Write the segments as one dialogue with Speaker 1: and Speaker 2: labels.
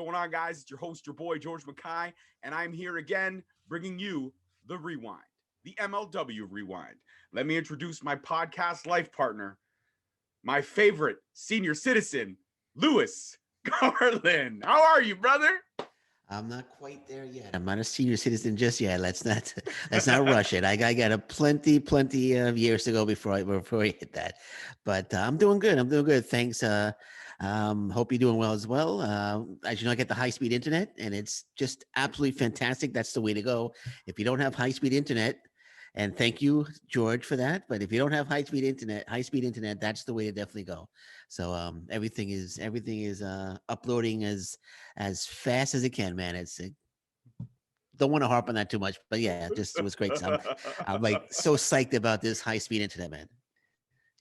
Speaker 1: going on, guys? It's your host, your boy, George Mckay, and I'm here again bringing you the Rewind, the MLW Rewind. Let me introduce my podcast life partner, my favorite senior citizen, Lewis Carlan. How are you, brother?
Speaker 2: I'm not quite there yet. I'm not a senior citizen just yet. Let's not rush it. I got a plenty of years to go before I hit that. But I'm doing good. I'm doing good. Thanks. Hope you're doing well as well. As you know, I get the high speed internet, and it's just absolutely fantastic. That's the way to go. If you don't have high speed internet, and thank you, George, for that. But if you don't have high speed internet, that's the way to definitely go. So everything is uploading as fast as it can, man. Don't want to harp on that too much, but yeah, just it was great. So I'm like so psyched about this high speed internet, man.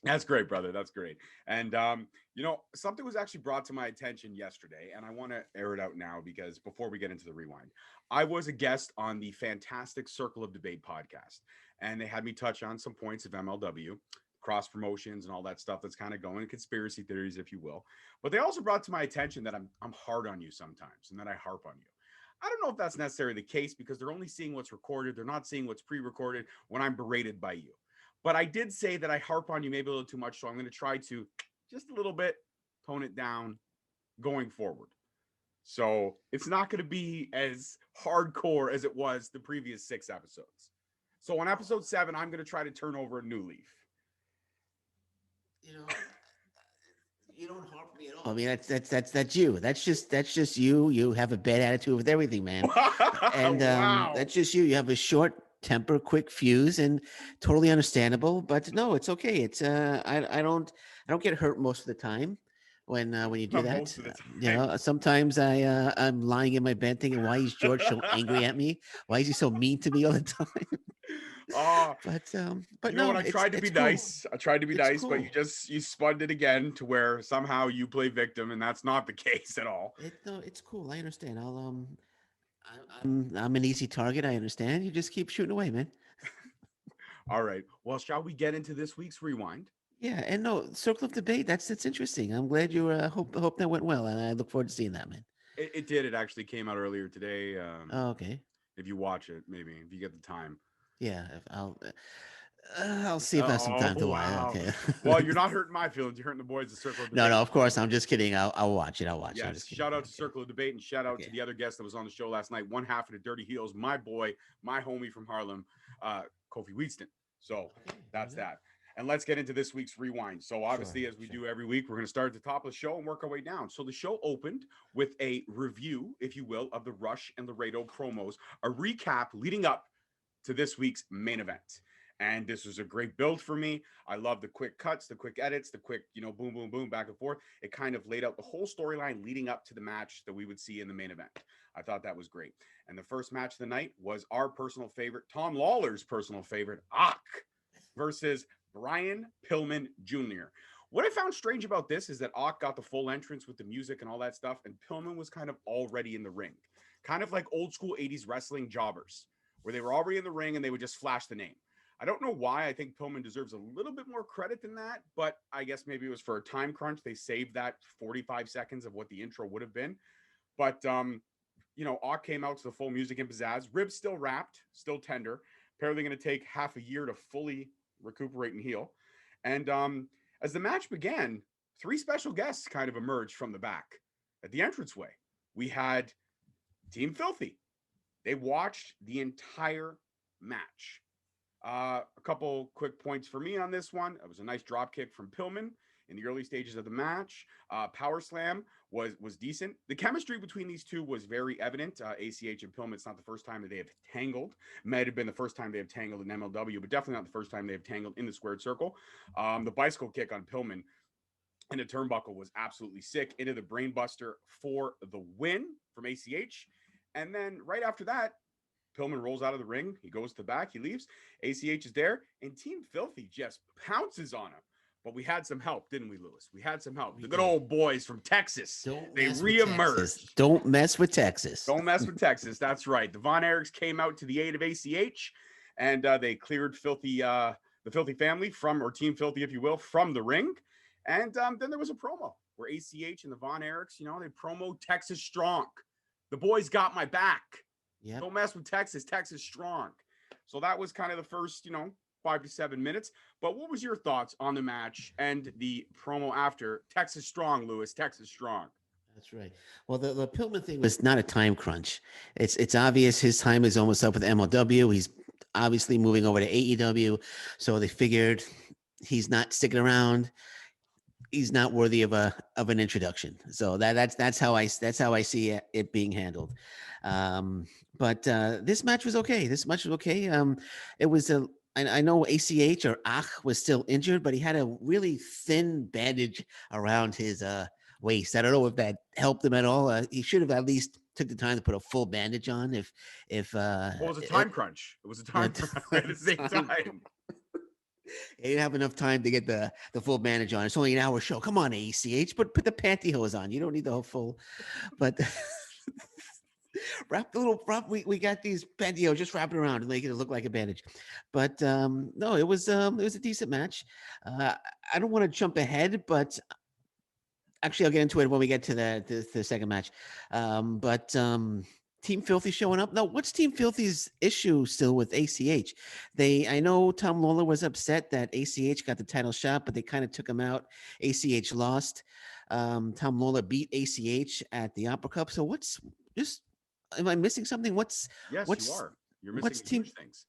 Speaker 1: That's great, brother. That's great. And something was actually brought to my attention yesterday, and I want to air it out now because before we get into the rewind, I was a guest on the fantastic Circle of Debate podcast, and they had me touch on some points of MLW, cross promotions, and all that stuff that's kind of going, conspiracy theories, if you will. But they also brought to my attention that I'm hard on you sometimes, and that I harp on you. I don't know if that's necessarily the case because they're only seeing what's recorded. They're not seeing what's pre-recorded when I'm berated by you. But I did say that I harp on you maybe a little too much, so I'm going to try to just a little bit tone it down going forward. So it's not going to be as hardcore as it was the previous 6 episodes. So on episode 7, I'm going to try to turn over a new leaf.
Speaker 2: You know, you don't harp me at all. I mean, that's you. That's just you. You have a bad attitude with everything, man. And
Speaker 1: Wow.
Speaker 2: that's just you. You have a short temper, quick fuse, and totally understandable. But no, it's okay. It's I don't get hurt most of the time when you do that.
Speaker 1: Most of the time.
Speaker 2: Sometimes I'm lying in my bed thinking, why is George so angry at me? Why is he so mean to me all the time?
Speaker 1: Oh,
Speaker 2: But
Speaker 1: you know
Speaker 2: no,
Speaker 1: what? I tried to be
Speaker 2: cool.
Speaker 1: nice. I tried to be
Speaker 2: It's
Speaker 1: nice, but
Speaker 2: cool.
Speaker 1: you spun it again to where somehow you play victim, and that's not the case at all.
Speaker 2: No, it's cool. I understand. I'm an easy target. I understand. You just keep shooting away, man.
Speaker 1: All right. Well, shall we get into this week's rewind?
Speaker 2: Yeah, and no, circle of debate. That's interesting. I'm glad you hope that went well, and I look forward to seeing that, man.
Speaker 1: It did. It actually came out earlier today.
Speaker 2: Oh, okay.
Speaker 1: If you watch it, maybe if you get the time.
Speaker 2: Yeah, I'll see if I have some
Speaker 1: Oh
Speaker 2: time to watch.
Speaker 1: wow.
Speaker 2: Okay.
Speaker 1: Well, you're not hurting my feelings. You're hurting the boys at Circle of
Speaker 2: No,
Speaker 1: Debate.
Speaker 2: no, of course. I'm just kidding. I'll watch it. I'll watch it. I'm
Speaker 1: Yes.
Speaker 2: just kidding.
Speaker 1: Shout out to
Speaker 2: Okay.
Speaker 1: Circle of Debate and shout out to
Speaker 2: Okay.
Speaker 1: the other guest that was on the show last night. One half of the Dirty Heels, my boy, my homie from Harlem, Kofi Wheatston. So
Speaker 2: Okay.
Speaker 1: that's that. And let's get into this week's rewind. So obviously, as we do every week, we're going to start at the top of the show and work our way down. So the show opened with a review, if you will, of the Rush and Laredo promos, a recap leading up to this week's main event. And this was a great build for me. I love the quick cuts, the quick edits, the quick, boom, boom, boom, back and forth. It kind of laid out the whole storyline leading up to the match that we would see in the main event. I thought that was great. And the first match of the night was our personal favorite, Tom Lawler's personal favorite, Ak, versus Brian Pillman Jr. What I found strange about this is that Ak got the full entrance with the music and all that stuff, and Pillman was kind of already in the ring. Kind of like old school 80s wrestling jobbers, where they were already in the ring and they would just flash the name. I don't know why. I think Pillman deserves a little bit more credit than that, but I guess maybe it was for a time crunch. They saved that 45 seconds of what the intro would have been. But, Ak came out to the full music and pizzazz. Ribs still wrapped, still tender. Apparently going to take half a year to fully recuperate and heal. And as the match began, 3 special guests kind of emerged from the back at the entranceway. We had Team Filthy. They watched the entire match. A couple quick points for me on this one. It was a nice drop kick from Pillman in the early stages of the match. Power slam was decent. The chemistry between these two was very evident. ACH and Pillman, it's not the first time that they have tangled. Might have been the first time they have tangled in MLW, but definitely not the first time they have tangled in the squared circle. The bicycle kick on Pillman and the turnbuckle was absolutely sick. Into the brainbuster for the win from ACH. And then right after that, Pillman rolls out of the ring. He goes to the back. He leaves. ACH is there. And Team Filthy just pounces on him. But we had some help, didn't we, Lewis? We had some help. The good old boys from Texas. They reemerged.
Speaker 2: Don't mess with Texas.
Speaker 1: Don't mess with Texas. That's right. The Von Erichs came out to the aid of ACH. And they cleared the Filthy family or Team Filthy, if you will, from the ring. And then there was a promo where ACH and the Von Erichs, you know, they promo Texas strong. The boys got my back.
Speaker 2: Yeah.
Speaker 1: Don't mess with Texas. Texas strong. So that was kind of the first, 5 to 7 minutes. But what was your thoughts on the match and the promo after? Texas strong, Lewis. Texas strong.
Speaker 2: That's right. Well, the Pillman thing was not a time crunch. It's obvious his time is almost up with MLW. He's obviously moving over to AEW, so they figured he's not sticking around. He's not worthy of an introduction. So that's how I see it being handled. But this match was okay. This match was okay. It was a. I know ACH or Ach was still injured, but he had a really thin bandage around his waist. I don't know if that helped him at all. He should have at least took the time to put a full bandage on. If
Speaker 1: Well, it was a time crunch. It was a time crunch at the same time.
Speaker 2: He didn't have enough time to get the full bandage on. It's only an hour show. Come on, ACH, but put the pantyhose on. You don't need the whole full. But we got these pantyhose. Just wrap it around and make it look like a bandage. But no, it was a decent match. I don't want to jump ahead, but actually, I'll get into it when we get to the second match. But Team Filthy showing up. No, what's Team Filthy's issue still with ACH? I know Tom Lawler was upset that ACH got the title shot, but they kind of took him out. ACH lost. Tom Lawler beat ACH at the Opera Cup. So am I missing something?
Speaker 1: Yes, you are. You're missing huge things.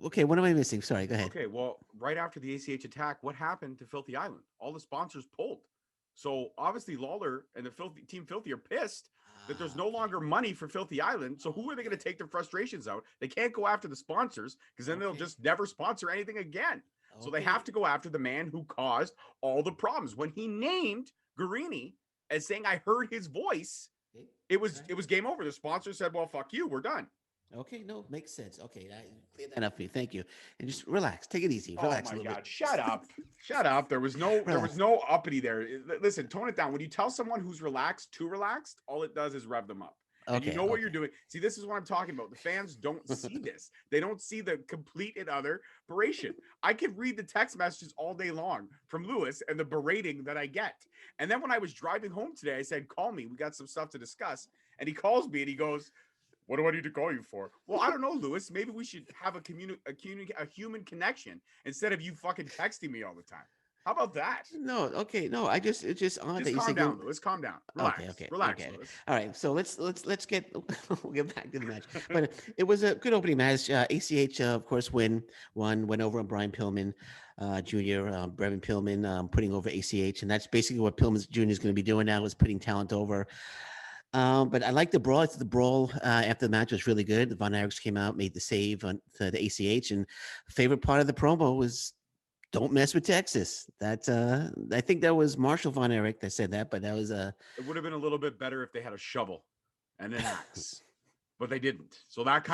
Speaker 2: Okay, what am I missing? Sorry, go ahead.
Speaker 1: Okay, well, right after the ACH attack, what happened to Filthy Island? All the sponsors pulled. So obviously Lawler and the Team Filthy are pissed that there's no longer money for Filthy Island. So who are they going to take their frustrations out? They can't go after the sponsors because then they'll just never sponsor anything again. So they have to go after the man who caused all the problems. When he named Guarini as saying, I heard his voice, it was game over. The sponsor said, well, fuck you. We're done.
Speaker 2: Okay, no, makes sense. Okay, I cleared that up for you. Thank you. And just relax, take it easy. Relax
Speaker 1: oh my
Speaker 2: a little
Speaker 1: God,
Speaker 2: bit.
Speaker 1: Shut up. Shut up. There was no uppity there. Listen, tone it down. When you tell someone who's relaxed, too relaxed, all it does is rev them up. And you know what you're doing. See, this is what I'm talking about. The fans don't see this. They don't see the complete and utter beration. I can read the text messages all day long from Lewis and the berating that I get. And then when I was driving home today, I said, call me. We got some stuff to discuss. And he calls me and he goes, what do I need to call you for? Well, I don't know, Lewis. Maybe we should have a human connection instead of you fucking texting me all the time. How about that?
Speaker 2: No, okay, no. It's just odd that you
Speaker 1: calm down, Lewis. Calm down. Relax. Relax, Lewis.
Speaker 2: All right, so let's get we'll get back to the match. But it was a good opening match. ACH, of course, went over on Brian Pillman Jr. Brevin Pillman putting over ACH, and that's basically what Pillman Jr. is going to be doing now, is putting talent over. But I like the brawl. The brawl after the match was really good. The Von Erichs came out, made the save on the ACH, and favorite part of the promo was "Don't mess with Texas." That I think that was Marshall Von Erich that said that, but that was
Speaker 1: It would have been a little bit better if they had a shovel and an axe, but they didn't. So that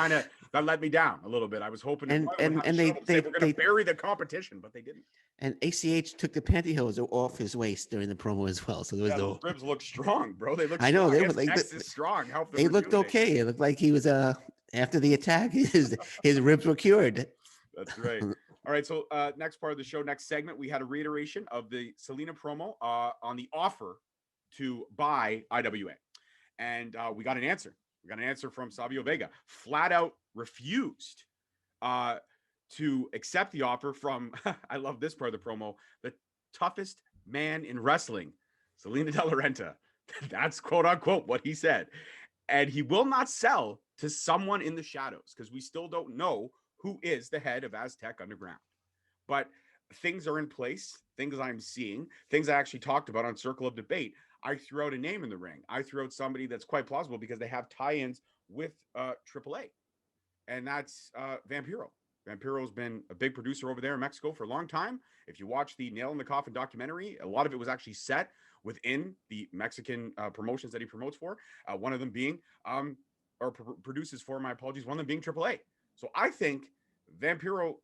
Speaker 1: let me down a little bit. I was hoping
Speaker 2: and they
Speaker 1: were going to bury the competition, but they didn't.
Speaker 2: And ACH took the pantyhose off his waist during the promo as well. So there was
Speaker 1: those ribs look strong, bro. They look.
Speaker 2: I know
Speaker 1: strong.
Speaker 2: they were like
Speaker 1: strong.
Speaker 2: They looked okay. It looked like he was after the attack, his ribs were cured.
Speaker 1: That's right. All right. So next part of the show, next segment, we had a reiteration of the Selena promo on the offer to buy IWA, and we got an answer. We got an answer from Savio Vega. Flat out refused to accept the offer from, I love this part of the promo, the toughest man in wrestling, Selena De La Renta. That's quote unquote what he said. And he will not sell to someone in the shadows because we still don't know who is the head of Aztec Underground. But things are in place, things I'm seeing, things I actually talked about on Circle of Debate. I threw out a name in the ring. I threw out somebody that's quite plausible because they have tie-ins with AAA. And that's Vampiro. Vampiro's been a big producer over there in Mexico for a long time. If you watch the Nail in the Coffin documentary, a lot of it was actually set within the Mexican promotions that he promotes for. One of them being, produces for, my apologies, one of them being AAA. So I think Vampiro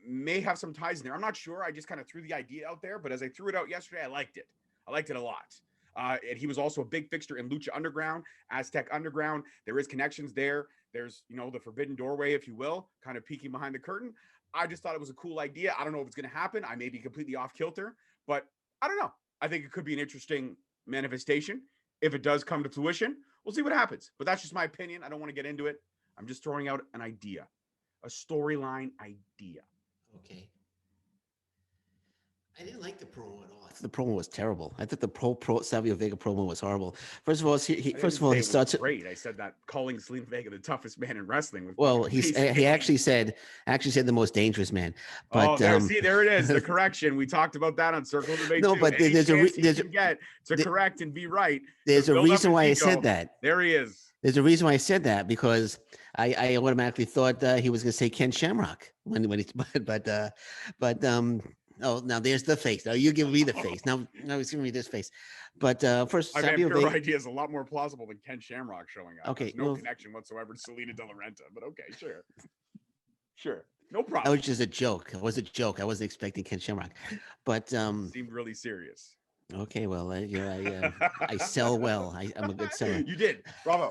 Speaker 1: may have some ties in there. I'm not sure. I just kind of threw the idea out there. But as I threw it out yesterday, I liked it. I liked it a lot. And he was also a big fixture in Lucha Underground, Aztec Underground. There is connections there. There's, the forbidden doorway, if you will, kind of peeking behind the curtain. I just thought it was a cool idea. I don't know if it's going to happen. I may be completely off kilter, but I don't know. I think it could be an interesting manifestation. If it does come to fruition, we'll see what happens. But that's just my opinion. I don't want to get into it. I'm just throwing out an idea, a storyline idea.
Speaker 2: Okay. I didn't like the promo at all. I thought the promo was terrible. I thought the pro Savio Vega promo was horrible. First of all,
Speaker 1: I
Speaker 2: first
Speaker 1: didn't
Speaker 2: of all,
Speaker 1: say
Speaker 2: he
Speaker 1: it was
Speaker 2: starts.
Speaker 1: great. I said that calling Selena Vega the toughest man in wrestling was
Speaker 2: Well,
Speaker 1: fucking
Speaker 2: he
Speaker 1: amazing.
Speaker 2: actually said the most dangerous man.
Speaker 1: Oh,
Speaker 2: But
Speaker 1: there it is. The correction. We talked about that on Circle of Debate
Speaker 2: no,
Speaker 1: too.
Speaker 2: but
Speaker 1: Any
Speaker 2: there's a
Speaker 1: chance he
Speaker 2: there's
Speaker 1: can get to
Speaker 2: there-
Speaker 1: correct and be right to
Speaker 2: there's a
Speaker 1: build up
Speaker 2: reason
Speaker 1: his
Speaker 2: why I
Speaker 1: ego.
Speaker 2: said that.
Speaker 1: There he is.
Speaker 2: There's a reason why I said that because I automatically thought he was going to say Ken Shamrock when he but oh, now there's the face. Now you're giving me the face. Now he's giving me this face. But first,
Speaker 1: I mean,
Speaker 2: Savio
Speaker 1: your
Speaker 2: Vega.
Speaker 1: idea is a lot more plausible than Ken Shamrock showing up.
Speaker 2: Okay,
Speaker 1: There's no
Speaker 2: well,
Speaker 1: connection whatsoever to Selena De La Renta, but okay, sure. Sure. No
Speaker 2: that
Speaker 1: problem.
Speaker 2: was just a joke. It was a joke. I wasn't expecting Ken Shamrock. But
Speaker 1: Seemed really serious.
Speaker 2: okay, well, I sell well. I'm a good seller.
Speaker 1: You did. Bravo.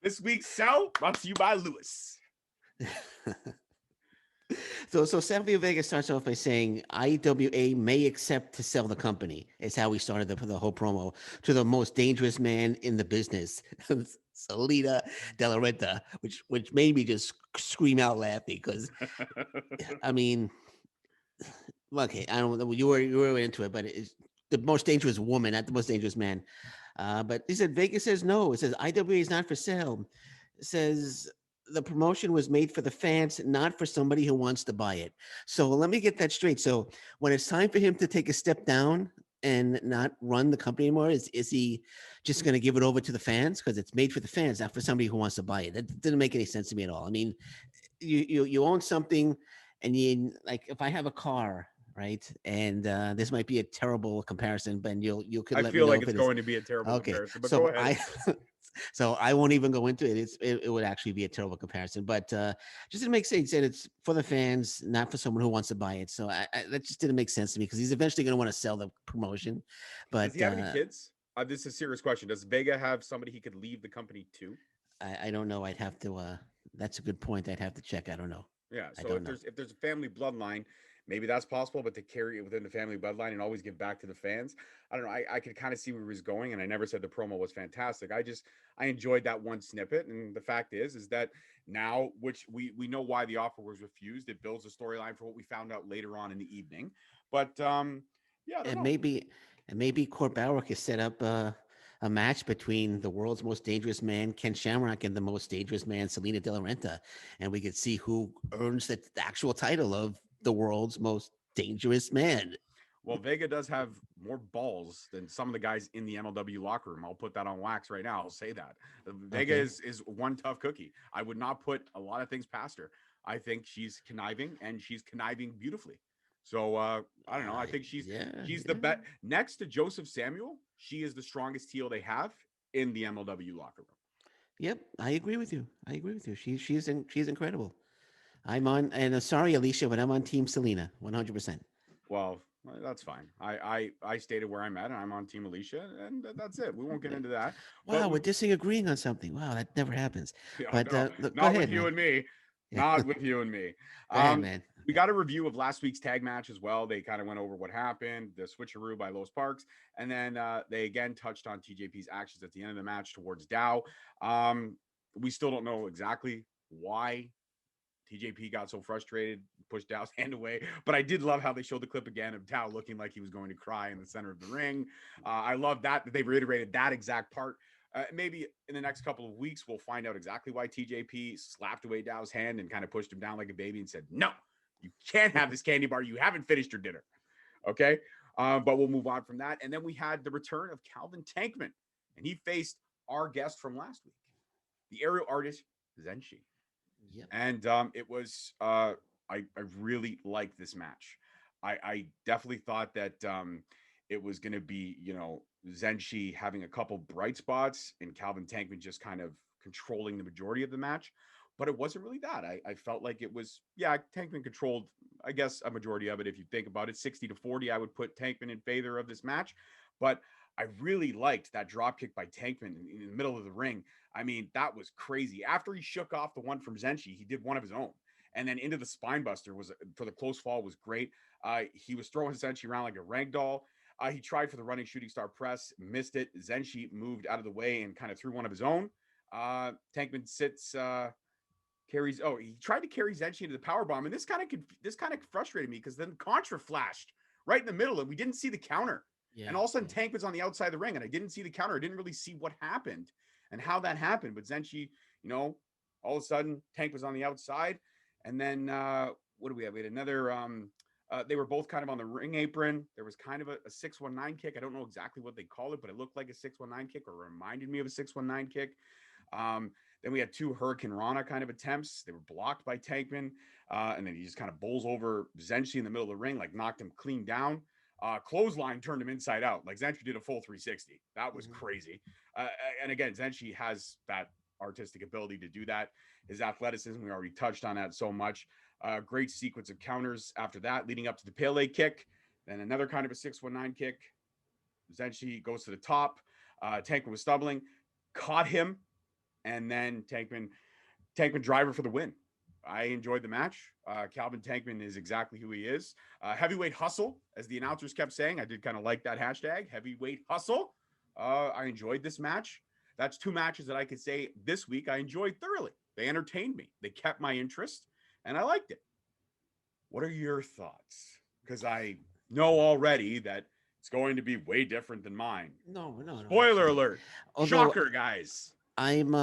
Speaker 1: This week's sell brought to you by Lewis.
Speaker 2: So Savio Vega starts off by saying IWA may accept to sell the company. Is how we started the whole promo to the most dangerous man in the business, Selena De La Renta, which made me just scream out laughing because I mean, okay, I don't know you were into it, but it's the most dangerous woman, not the most dangerous man. But he said Vegas says no. It says IWA is not for sale. It says the promotion was made for the fans, not for somebody who wants to buy it. So let me get that straight. So when it's time for him to take a step down and not run the company anymore, is he just going to give it over to the fans because it's made for the fans, not for somebody who wants to buy it? That didn't make any sense to me at all. I mean, you own something, and you like if I have a car. Right, and this might be a terrible comparison, but you could
Speaker 1: I
Speaker 2: let me
Speaker 1: feel
Speaker 2: know
Speaker 1: like
Speaker 2: if
Speaker 1: it's
Speaker 2: it is.
Speaker 1: going to be a terrible
Speaker 2: Okay,
Speaker 1: comparison, but go
Speaker 2: so
Speaker 1: ahead.
Speaker 2: so I won't even go into it. It would actually be a terrible comparison, but just to make sense, he said it's for the fans, not for someone who wants to buy it. So that just didn't make sense to me because he's eventually going to want to sell the promotion.
Speaker 1: Does
Speaker 2: But
Speaker 1: he have any kids? This is a serious question. Does Vega have somebody he could leave the company to?
Speaker 2: I don't know. I'd have to. That's a good point. I'd have to check. I don't know.
Speaker 1: Yeah.
Speaker 2: I
Speaker 1: So
Speaker 2: don't know.
Speaker 1: if there's a family bloodline, maybe that's possible. But to carry it within the family bloodline and always give back to the fans, I don't know. I could kind of see where he was going, and I never said the promo was fantastic. I enjoyed that one snippet, and the fact is that now, which we know why the offer was refused. It builds a storyline for what we found out later on in the evening. But yeah, I don't
Speaker 2: And
Speaker 1: know.
Speaker 2: maybe Court Bauer could set up a match between the world's most dangerous man, Ken Shamrock, and the most dangerous man, Selena De La Renta, and we could see who earns the actual title of the world's most dangerous man.
Speaker 1: Well, Vega does have more balls than some of the guys in the MLW locker room. I'll put that on wax right now. I'll say that. Vega
Speaker 2: Okay.
Speaker 1: is one tough cookie. I would not put a lot of things past her. I think she's conniving and she's conniving beautifully. So I don't know. I think she's the
Speaker 2: Yeah.
Speaker 1: bet next to Joseph Samuel. She is the strongest heel they have in the MLW locker room.
Speaker 2: Yep, I agree with you. I agree with you. She's incredible. I'm on, and sorry, Alicia, but I'm on Team Selena, 100%.
Speaker 1: Well, that's fine. I stated where I'm at, and I'm on Team Alicia, and that's it. We won't get into that. But
Speaker 2: Wow, we're disagreeing on something. Wow, that never happens.
Speaker 1: yeah,
Speaker 2: But
Speaker 1: no,
Speaker 2: look, go
Speaker 1: not with
Speaker 2: ahead,
Speaker 1: you
Speaker 2: man.
Speaker 1: and me.
Speaker 2: Yeah,
Speaker 1: Not with you and me.
Speaker 2: go ahead, man.
Speaker 1: We got a review of last week's tag match as well. They kind of went over what happened, the switcheroo by Los Parks, and then they again touched on TJP's actions at the end of the match towards Dow. We still don't know exactly why TJP got so frustrated, pushed Dow's hand away. But I did love how they showed the clip again of Dow looking like he was going to cry in the center of the ring. I love that they reiterated that exact part. Maybe in the next couple of weeks, we'll find out exactly why TJP slapped away Dow's hand and kind of pushed him down like a baby and said, "No, you can't have this candy bar. You haven't finished your dinner." Okay. But we'll move on from that. And then we had the return of Calvin Tankman, and he faced our guest from last week, the aerial artist Zenshi.
Speaker 2: Yep.
Speaker 1: And it was I really liked this match. I definitely thought that it was going to be, Zenshi having a couple bright spots and Calvin Tankman just kind of controlling the majority of the match. But it wasn't really that. I felt like it was, yeah, Tankman controlled, I guess, a majority of it. If you think about it, 60-40, I would put Tankman in favor of this match. But I really liked that drop kick by Tankman in the middle of the ring. I mean, that was crazy. After he shook off the one from Zenshi, he did one of his own. And then into the spine buster was for the close fall was great. He was throwing Zenshi around like a rag doll. He tried for the running shooting star press, missed it. Zenshi moved out of the way and kind of threw one of his own. Tankman sits, carries. Oh, he tried to carry Zenshi into the power bomb, and this kind of frustrated me because then Contra flashed right in the middle, and we didn't see the counter.
Speaker 2: Yeah.
Speaker 1: And all of a sudden, Tank was on the outside of the ring, and I didn't see the counter. I didn't really see what happened and how that happened. But Zenshi, all of a sudden, Tank was on the outside, and then what do we have? We had another. They were both kind of on the ring apron. There was kind of a 619 kick. I don't know exactly what they call it, but it looked like a 619 kick or reminded me of a 619 kick. Then we had two Hurricane Rana kind of attempts. They were blocked by Tankman. And then he just kind of bowls over Zenshi in the middle of the ring, like knocked him clean down. Clothesline turned him inside out. Like Zenshi did a full 360. That was crazy. And again, Zenshi has that artistic ability to do that. His athleticism, we already touched on that so much. Great sequence of counters after that, leading up to the Pele kick. Then another kind of a 619 kick. Zenshi goes to the top. Tankman was stumbling, caught him, and then Tankman driver for the win. I enjoyed the match. Calvin Tankman is exactly who he is. Heavyweight hustle, as the announcers kept saying. I did kind of like that hashtag, heavyweight hustle. I enjoyed this match. That's two matches that I could say this week I enjoyed thoroughly. They entertained me. They kept my interest, and I liked it. What are your thoughts? Because I know already that it's going to be way different than mine.
Speaker 2: No.
Speaker 1: Spoiler alert.
Speaker 2: Although
Speaker 1: Shocker, guys.
Speaker 2: I'm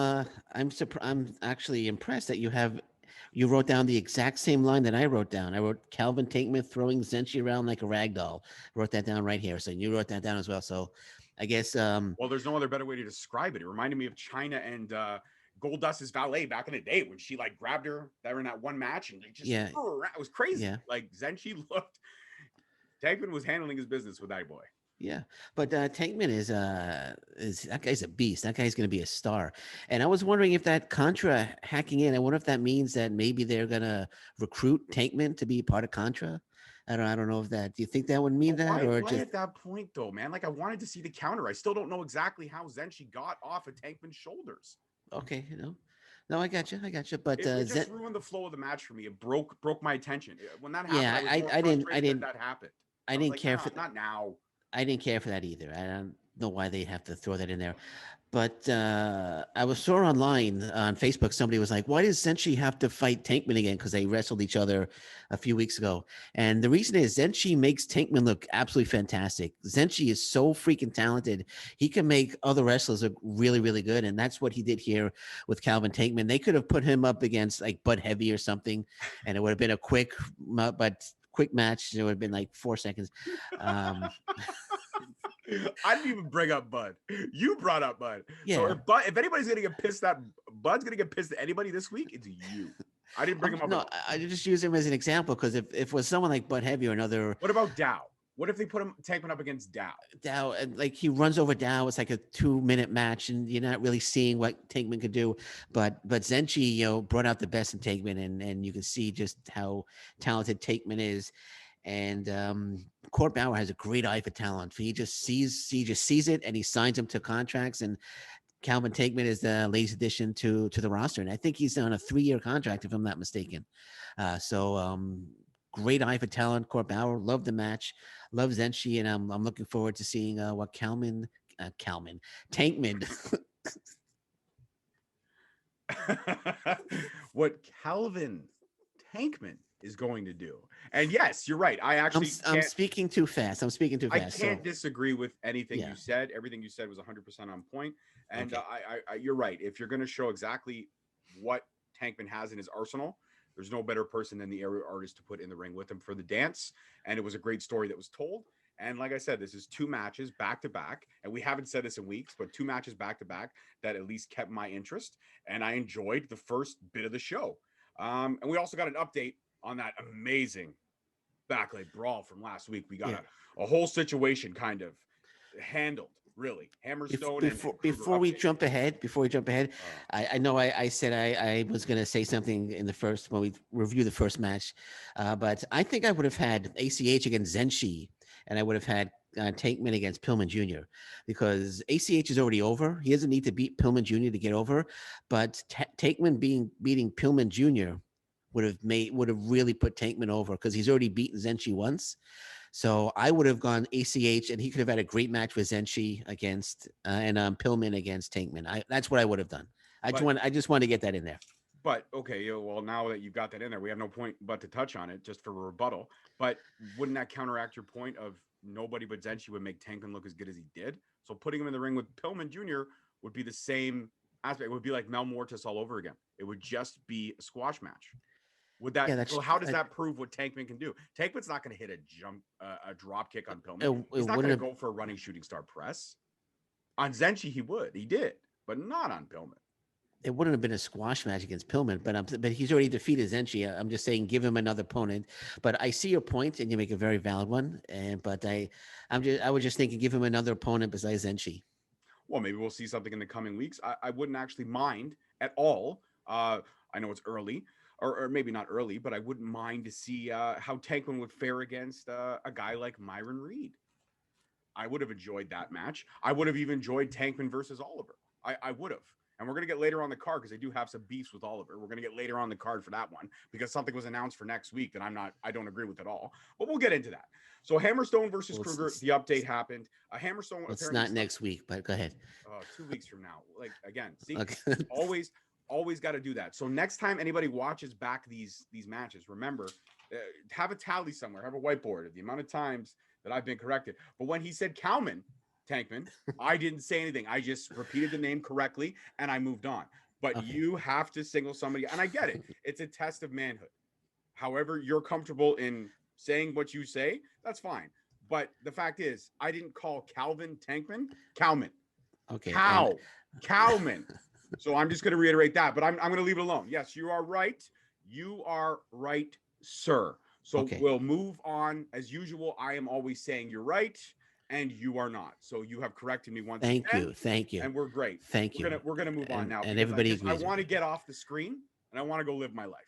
Speaker 2: actually impressed that you wrote down the exact same line that I wrote down. I wrote Calvin Tankman throwing Zenshi around like a rag doll. Wrote that down right here. So you wrote that down as well. So I guess
Speaker 1: well, there's no other better way to describe it. It reminded me of China and Goldust's valet back in the day when she like grabbed her. They were in that one match and they just
Speaker 2: Yeah.
Speaker 1: threw her around. It was crazy.
Speaker 2: Yeah.
Speaker 1: Like Zenshi looked. Tankman was handling his business with that boy.
Speaker 2: Yeah, but Tankman is that guy's a beast. That guy's going to be a star. And I was wondering if that Contra hacking in. I wonder if that means that maybe they're going to recruit Tankman to be part of Contra. I don't know if that. Do you think that would mean that,
Speaker 1: why,
Speaker 2: or
Speaker 1: why
Speaker 2: just
Speaker 1: at that point though, man? Like I wanted to see the counter. I still don't know exactly how Zenshi got off of Tankman's shoulders.
Speaker 2: okay? No, I got you. But
Speaker 1: It just ruined the flow of the match for me. It broke my attention when that happened.
Speaker 2: Yeah,
Speaker 1: I was more
Speaker 2: I didn't
Speaker 1: frustrated that happened.
Speaker 2: I didn't
Speaker 1: like,
Speaker 2: care
Speaker 1: nah,
Speaker 2: for
Speaker 1: not now.
Speaker 2: I didn't care for that either. I don't know why they have to throw that in there. But I saw online on Facebook, somebody was like, why does Zenshi have to fight Tankman again? Because they wrestled each other a few weeks ago. And the reason is Zenshi makes Tankman look absolutely fantastic. Zenshi is so freaking talented. He can make other wrestlers look really, really good. And that's what he did here with Calvin Tankman. They could have put him up against like Bud Heavy or something, and it would have been a quick match. It would have been like 4 seconds.
Speaker 1: I didn't even bring up Bud. You brought up Bud.
Speaker 2: Yeah.
Speaker 1: So if anybody's gonna get pissed at Bud's gonna get pissed at anybody this week, it's you. I didn't bring him up.
Speaker 2: No, I just use him as an example because if it was someone like Bud Heavy or another.
Speaker 1: What about Dow? What if they put Tankman up against Dow?
Speaker 2: Dow, and like he runs over Dow. It's like a 2-minute match, and you're not really seeing what Tankman could do. But Zenshi, brought out the best in Tankman, and you can see just how talented Tankman is. And Court Bauer has a great eye for talent. He just sees it, and he signs him to contracts. And Calvin Tankman is the latest addition to the roster, and I think he's on a 3-year contract, if I'm not mistaken. Great eye for talent. Court Bauer, love the match, love Zenshi, and I'm looking forward to seeing what Tankman
Speaker 1: what Calvin Tankman is going to do. And yes, you're right. I'm
Speaker 2: speaking too fast.
Speaker 1: I can't disagree with anything you said. Everything you said was 100% on point. And
Speaker 2: okay.
Speaker 1: You're right. If you're going to show exactly what Tankman has in his arsenal, there's no better person than the area artist to put in the ring with him for the dance. And it was a great story that was told. And like I said, this is 2 matches back to back. And we haven't said this in weeks, but 2 matches back to back that at least kept my interest. And I enjoyed the first bit of the show. And we also got an update on that amazing backlight brawl from last week. We got a whole situation kind of handled, really. Hammerstone.
Speaker 2: Before we jump ahead, I know I said I was going to say something in the first when we review the first match, but I think I would have had ACH against Zenshi, and I would have had Tankman against Pillman Jr. because ACH is already over. He doesn't need to beat Pillman Jr. to get over, but Tankman beating Pillman Jr. would have really put Tankman over because he's already beaten Zenshi once. So I would have gone ACH, and he could have had a great match with Zenshi against and Pillman against Tankman. That's what I would have done.
Speaker 1: But
Speaker 2: I just want to get that in there.
Speaker 1: But okay, well, now that you've got that in there, we have no point but to touch on it just for a rebuttal. But wouldn't that counteract your point of nobody but Zenshi would make Tankman look as good as he did? So putting him in the ring with Pillman Jr. would be the same aspect. It would be like Mel Mortis all over again. It would just be a squash match. Would that?
Speaker 2: Yeah,
Speaker 1: so how does that prove what Tankman can do? Tankman's not going to hit a drop kick on Pillman. He's not going to go for a running shooting star press. On Zenshi, he would. He did, but not on Pillman.
Speaker 2: It wouldn't have been a squash match against Pillman, but he's already defeated Zenshi. I'm just saying, give him another opponent. But I see your point, and you make a very valid one. But I was just thinking, give him another opponent besides Zenshi.
Speaker 1: Well, maybe we'll see something in the coming weeks. I wouldn't actually mind at all. I know it's early, or maybe not early, but I wouldn't mind to see how Tankman would fare against a guy like Myron Reed. I would have enjoyed that match. I would have even enjoyed Tankman versus Oliver. I would have. And we're going to get later on the card because they do have some beefs with Oliver. We're going to get later on the card for that one because something was announced for next week that I don't agree with at all. But we'll get into that. So Hammerstone versus Kruger, the update happened. Hammerstone.
Speaker 2: It's not next week, but go ahead.
Speaker 1: 2 weeks from now. Like again, see,
Speaker 2: okay.
Speaker 1: always got to do that. So next time anybody watches back these matches, remember, have a tally somewhere, have a whiteboard of the amount of times that I've been corrected. But when he said Tankman, I didn't say anything. I just repeated the name correctly and I moved on. But you have to single somebody, and I get it. It's a test of manhood. However, you're comfortable in saying what you say, that's fine. But the fact is, I didn't call Calvin Tankman Cowman.
Speaker 2: Okay.
Speaker 1: Cowman. So I'm just going to reiterate that, but I'm going to leave it alone. Yes, you are right. You are right, sir. So we'll move on. As usual, I am always saying you're right. And you are not. So you have corrected me once again.
Speaker 2: Thank you.
Speaker 1: And we're great.
Speaker 2: Thank you.
Speaker 1: We're gonna move on now.
Speaker 2: And everybody agrees.
Speaker 1: I want to get off the screen and I want to go live my life.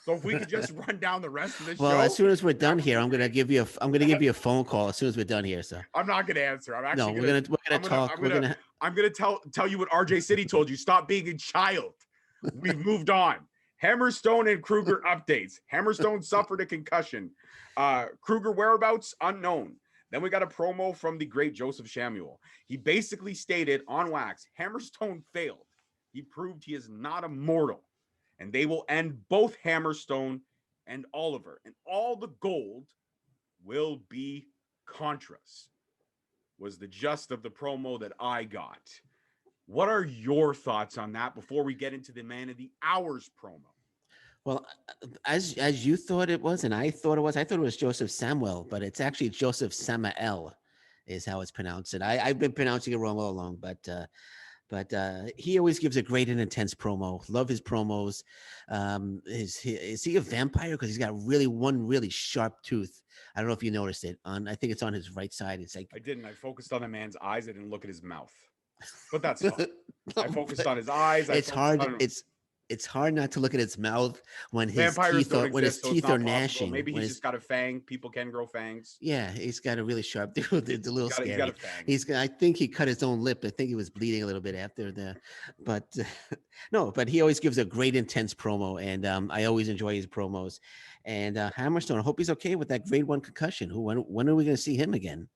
Speaker 1: So if we could just run down the rest of this show.
Speaker 2: Well, as soon as we're done here, I'm gonna give you a phone call as soon as we're done here. So
Speaker 1: I'm not gonna answer. I'm actually
Speaker 2: we're gonna talk.
Speaker 1: I'm gonna tell you what RJ City told you. Stop being a child. We've moved on. Hammerstone and Kruger updates. Hammerstone suffered a concussion. Kruger whereabouts unknown. Then we got a promo from the great Joseph Samuel. He basically stated on wax, Hammerstone failed. He proved he is not immortal. And they will end both Hammerstone and Oliver. And all the gold will be Contras, was the gist of the promo that I got. What are your thoughts on that before we get into the Man of the Hours promo?
Speaker 2: Well, as you thought it was, and I thought it was Joseph Samuel, but it's actually Joseph Samael, is how it's pronounced. And I've been pronouncing it wrong all along, but he always gives a great and intense promo. Love his promos. Is he a vampire? Because he's got one really sharp tooth. I don't know if you noticed it. I think it's on his right side. It's like
Speaker 1: I didn't. I focused on the man's eyes. I didn't look at his mouth. But that's fine. I focused on his eyes.
Speaker 2: It's hard. It's hard not to look at its mouth when his teeth are gnashing.
Speaker 1: Maybe he's just got a fang. People can grow fangs.
Speaker 2: Yeah, he's got a really sharp tooth. It's a little scary.
Speaker 1: He's got a fang.
Speaker 2: I think he cut his own lip. I think he was bleeding a little bit after that. But no, but he always gives a great intense promo, and I always enjoy his promos. And Hammerstone, I hope he's okay with that grade 1 concussion. When are we going to see him again?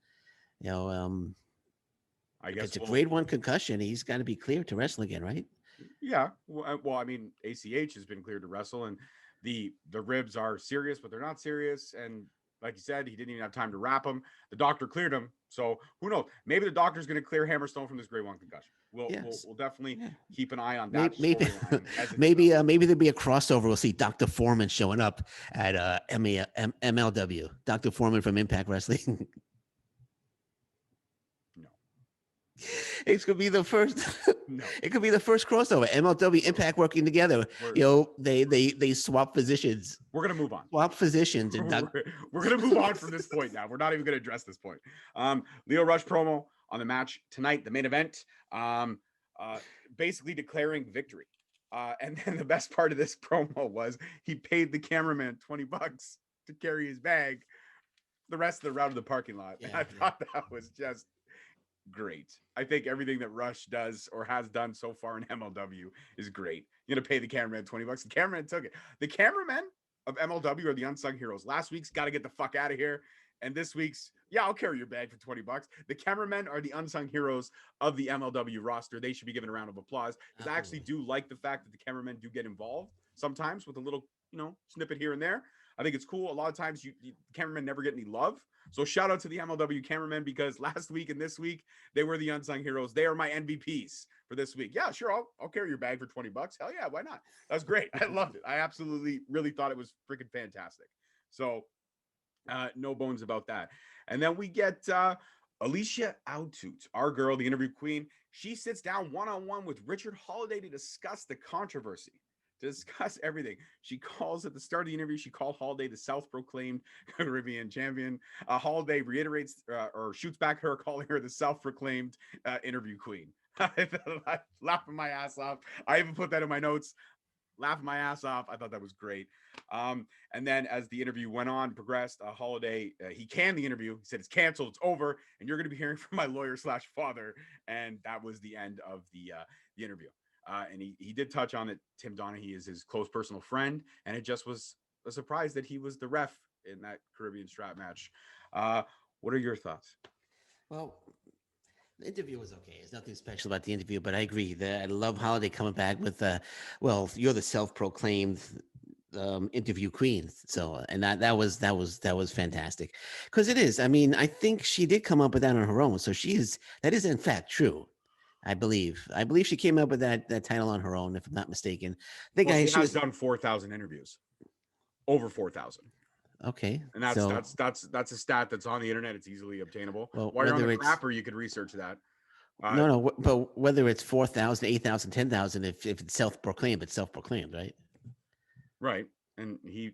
Speaker 2: You know, I guess it's a grade 1 concussion. He's got to be cleared to wrestle again, right?
Speaker 1: Yeah. Well, I mean, ACH has been cleared to wrestle, and the ribs are serious, but they're not serious. And like you said, he didn't even have time to wrap them. The doctor cleared him. So who knows? Maybe the doctor's going to clear Hammerstone from this grade 1 concussion. We'll definitely keep an eye on that.
Speaker 2: Maybe there'll be a crossover. We'll see Dr. Foreman showing up at MLW. Dr. Foreman from Impact Wrestling. It could be the first.
Speaker 1: No.
Speaker 2: It could be the first crossover. MLW Impact working together. They swap positions.
Speaker 1: We're gonna move on.
Speaker 2: Swap positions, and
Speaker 1: we're gonna move on from this point now. We're not even gonna address this point. Leo Rush promo on the match tonight, the main event. Basically declaring victory. And then the best part of this promo was he paid the cameraman $20 to carry his bag the rest of the route of the parking lot. Yeah, and I thought that was just great. I think everything that Rush does or has done so far in MLW is great. You're gonna pay the cameraman $20. The cameraman took it. The cameramen of MLW are the unsung heroes. Last week's got to get the fuck out of here. And this week's, yeah, I'll carry your bag for $20. The cameramen are the unsung heroes of the MLW roster. They should be given a round of applause because I actually do like the fact that the cameramen do get involved sometimes with a little, snippet here and there. I think it's cool. A lot of times cameramen never get any love. So shout out to the MLW cameramen because last week and this week, they were the unsung heroes. They are my MVPs for this week. Yeah, sure. I'll carry your bag for $20. Hell yeah, why not? That's great. I loved it. I absolutely really thought it was freaking fantastic. So no bones about that. And then we get Alicia Outut, our girl, the interview queen. She sits down one-on-one with Richard Holiday to discuss the controversy, to discuss everything. She calls at the start of the interview, she called Holiday the self-proclaimed Caribbean champion. Holiday reiterates or shoots back her, calling her the self-proclaimed interview queen. Laughing my ass off. I even put that in my notes. Laughing my ass off. I thought that was great. And then as the interview went on, progressed, Holiday, he canned the interview. He said, it's canceled, it's over, and you're going to be hearing from my lawyer/father. And that was the end of the interview. And he did touch on that Tim Donaghy is his close personal friend, and it just was a surprise that he was the ref in that Caribbean strap match. What are your thoughts?
Speaker 2: Well, the interview was okay. There's nothing special about the interview, but I agree that I love Holiday coming back with, well, you're the self-proclaimed interview queen. So, and that was fantastic because it is. I mean, I think she did come up with that on her own. So that is in fact true. I believe she came up with that title on her own, if I'm not mistaken. I think
Speaker 1: she has done 4,000 interviews, over 4,000.
Speaker 2: Okay,
Speaker 1: and that's a stat that's on the internet. It's easily obtainable.
Speaker 2: Well,
Speaker 1: while you're on the crapper, you could research that.
Speaker 2: No, but whether it's 4,000, 8,000, 10,000, if it's self-proclaimed, it's self-proclaimed, right?
Speaker 1: Right, and he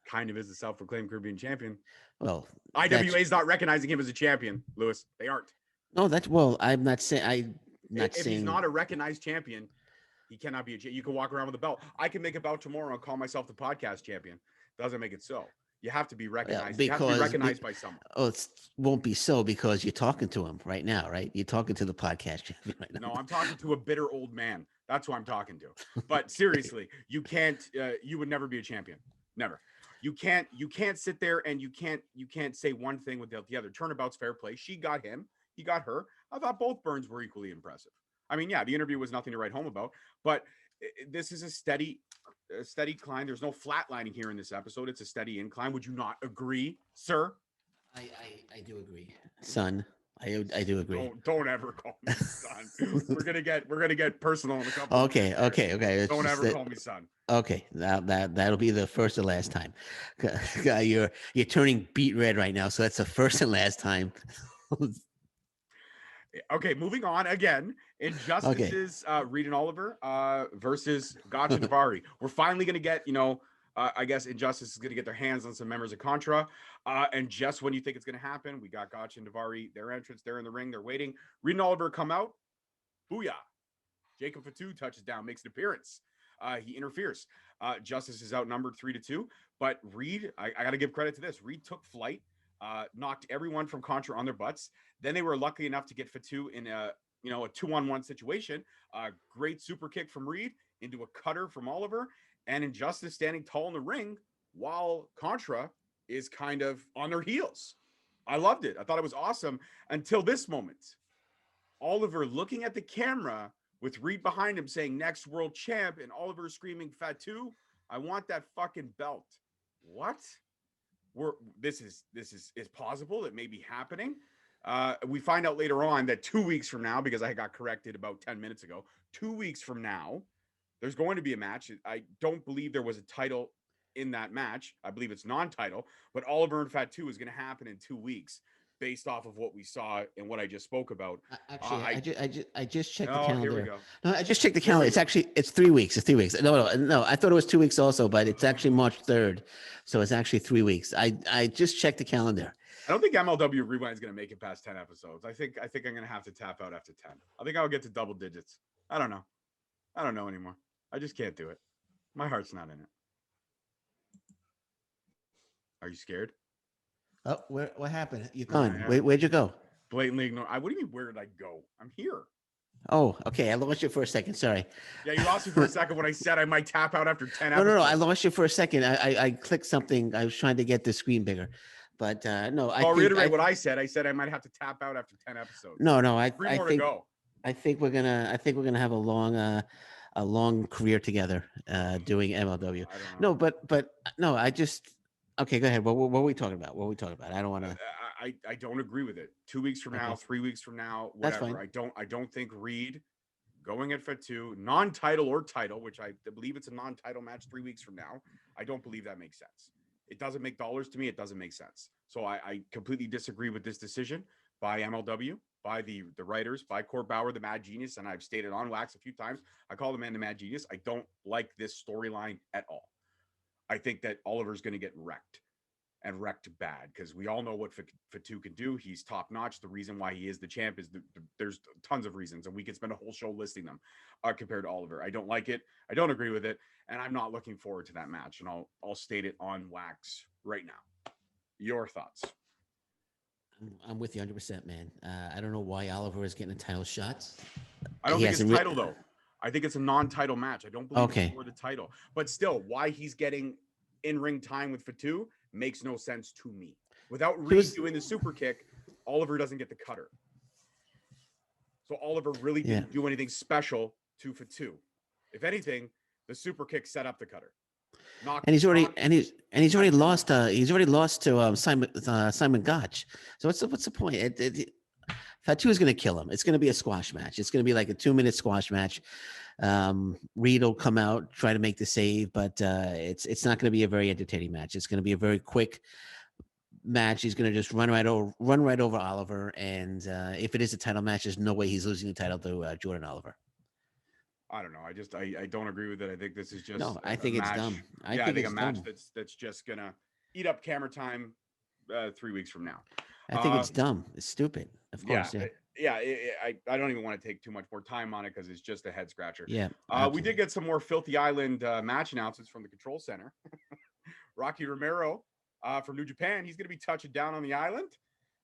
Speaker 1: kind of is the self-proclaimed Caribbean champion.
Speaker 2: Well,
Speaker 1: IWA is not recognizing him as a champion, Lewis. They aren't.
Speaker 2: No, I'm not saying. If
Speaker 1: he's not a recognized champion, he cannot be a champion. You can walk around with a belt. I can make a belt tomorrow and call myself the podcast champion. Doesn't make it so. You have to be recognized. You have to be recognized by someone.
Speaker 2: Oh, it won't be so because you're talking to him right now, right? You're talking to the podcast champion right now.
Speaker 1: No, I'm talking to a bitter old man. That's who I'm talking to. But seriously, you can't. You would never be a champion. Never. You can't sit there and you can't say one thing without the other. Turnabout's fair play. She got him. He got her. I thought both burns were equally impressive. I mean, yeah, the interview was nothing to write home about, but this is a steady climb. There's no flatlining here in this episode. It's a steady incline. Would you not agree, sir?
Speaker 2: I do agree, son. I do agree.
Speaker 1: Don't ever call me son. we're gonna get personal in a couple.
Speaker 2: Okay.
Speaker 1: Don't ever call me son.
Speaker 2: Okay, that'll be the first and last time. You're turning beet red right now, so that's the first and last time.
Speaker 1: Okay, moving on again. Injustice's Reed and Oliver versus Gotcha Davari. We're finally going to get, I guess Injustice is going to get their hands on some members of Contra. And just when you think it's going to happen, we got Gotcha and Davari, their entrance, they're in the ring, they're waiting. Reed and Oliver come out. Booyah. Jacob Fatu touches down, makes an appearance. He interferes. Justice is outnumbered 3-2. But Reed, I got to give credit to this. Reed took flight. Knocked everyone from Contra on their butts. Then they were lucky enough to get Fatu in a 2-on-1 situation. Great super kick from Reed into a cutter from Oliver, and Injustice standing tall in the ring while Contra is kind of on their heels. I loved it. I thought it was awesome until this moment. Oliver looking at the camera with Reed behind him saying next world champ, and Oliver screaming, Fatu, I want that fucking belt. What? This is possible. It may be happening. We find out later on that 2 weeks from now, because I got corrected about 10 minutes ago, 2 weeks from now, there's going to be a match. I don't believe there was a title in that match. I believe it's non-title, but Oliver and Fatu is going to happen in 2 weeks based off of what we saw and what I just spoke about.
Speaker 2: Actually, I just checked the calendar.
Speaker 1: Here we go.
Speaker 2: No, I just checked the calendar. It's 3 weeks. It's 3 weeks. No. I thought it was 2 weeks also, but it's actually March 3rd. So it's actually 3 weeks. I just checked the calendar.
Speaker 1: I don't think MLW Rewind is going to make it past 10 episodes. I think I'm going to have to tap out after 10. I think I'll get to double digits. I don't know anymore. I just can't do it. My heart's not in it. Are you scared?
Speaker 2: Oh, what happened? You gone? Where'd you go?
Speaker 1: Blatantly ignore. What do you mean? Where did I go? I'm here.
Speaker 2: Oh, okay. I lost you for a second. Sorry.
Speaker 1: Yeah, you lost me for a second when I said I might tap out after 10
Speaker 2: episodes. No. I lost you for a second. I clicked something. I was trying to get the screen bigger. But no,
Speaker 1: I'll reiterate what I said. I said I might have to tap out after 10 episodes.
Speaker 2: No,
Speaker 1: Three more to go.
Speaker 2: I think we're gonna have a long career together doing MLW.
Speaker 1: I don't know.
Speaker 2: No, but no, I just okay. Go ahead. What are we talking about? What are we talking about? I don't want to.
Speaker 1: I don't agree with it. 2 weeks from now, 3 weeks from now,
Speaker 2: That's
Speaker 1: whatever.
Speaker 2: fine.
Speaker 1: I don't think Reed going at Fatu, non-title or title, which I believe it's a non-title match 3 weeks from now. I don't believe that makes sense. It doesn't make dollars to me. It doesn't make sense. So I completely disagree with this decision by MLW, by the writers, by Court Bauer, the Mad Genius, and I've stated on Wax a few times. I call the man the Mad Genius. I don't like this storyline at all. I think that Oliver's going to get wrecked and wrecked bad because we all know what Fatu can do. He's top notch. The reason why he is the champ is there's tons of reasons, and we could spend a whole show listing them compared to Oliver. I don't like it. I don't agree with it, and I'm not looking forward to that match. And I'll state it on Wax right now. Your thoughts?
Speaker 2: I'm with you 100%, man. I don't know why Oliver is getting a title shots.
Speaker 1: I don't think it's title though. I think it's a non-title match. I don't believe it's for the title. But still, why he's getting in-ring time with Fatu makes no sense to me. Without Reed doing the super kick, Oliver doesn't get the cutter. So Oliver really didn't do anything special to Fatu. If anything, the super kick set up the cutter.
Speaker 2: And he's already lost to Simon Gotch. So what's the point? Fatu is going to kill him. It's going to be a squash match. It's going to be like a 2-minute squash match. Reed will come out, try to make the save, but it's not going to be a very entertaining match. It's going to be a very quick match. He's going to just run right over Oliver, and if it is a title match, there's no way he's losing the title to Jordan Oliver.
Speaker 1: I don't know. I don't agree with it. I think this is just
Speaker 2: I think it's dumb.
Speaker 1: I think a match that's just gonna eat up camera time 3 weeks from now.
Speaker 2: I think it's dumb. It's stupid. Of course.
Speaker 1: I don't even want to take too much more time on it because it's just a head scratcher.
Speaker 2: Yeah.
Speaker 1: We did get some more Filthy Island match announcements from the Control Center. Rocky Romero from New Japan. He's going to be touching down on the island.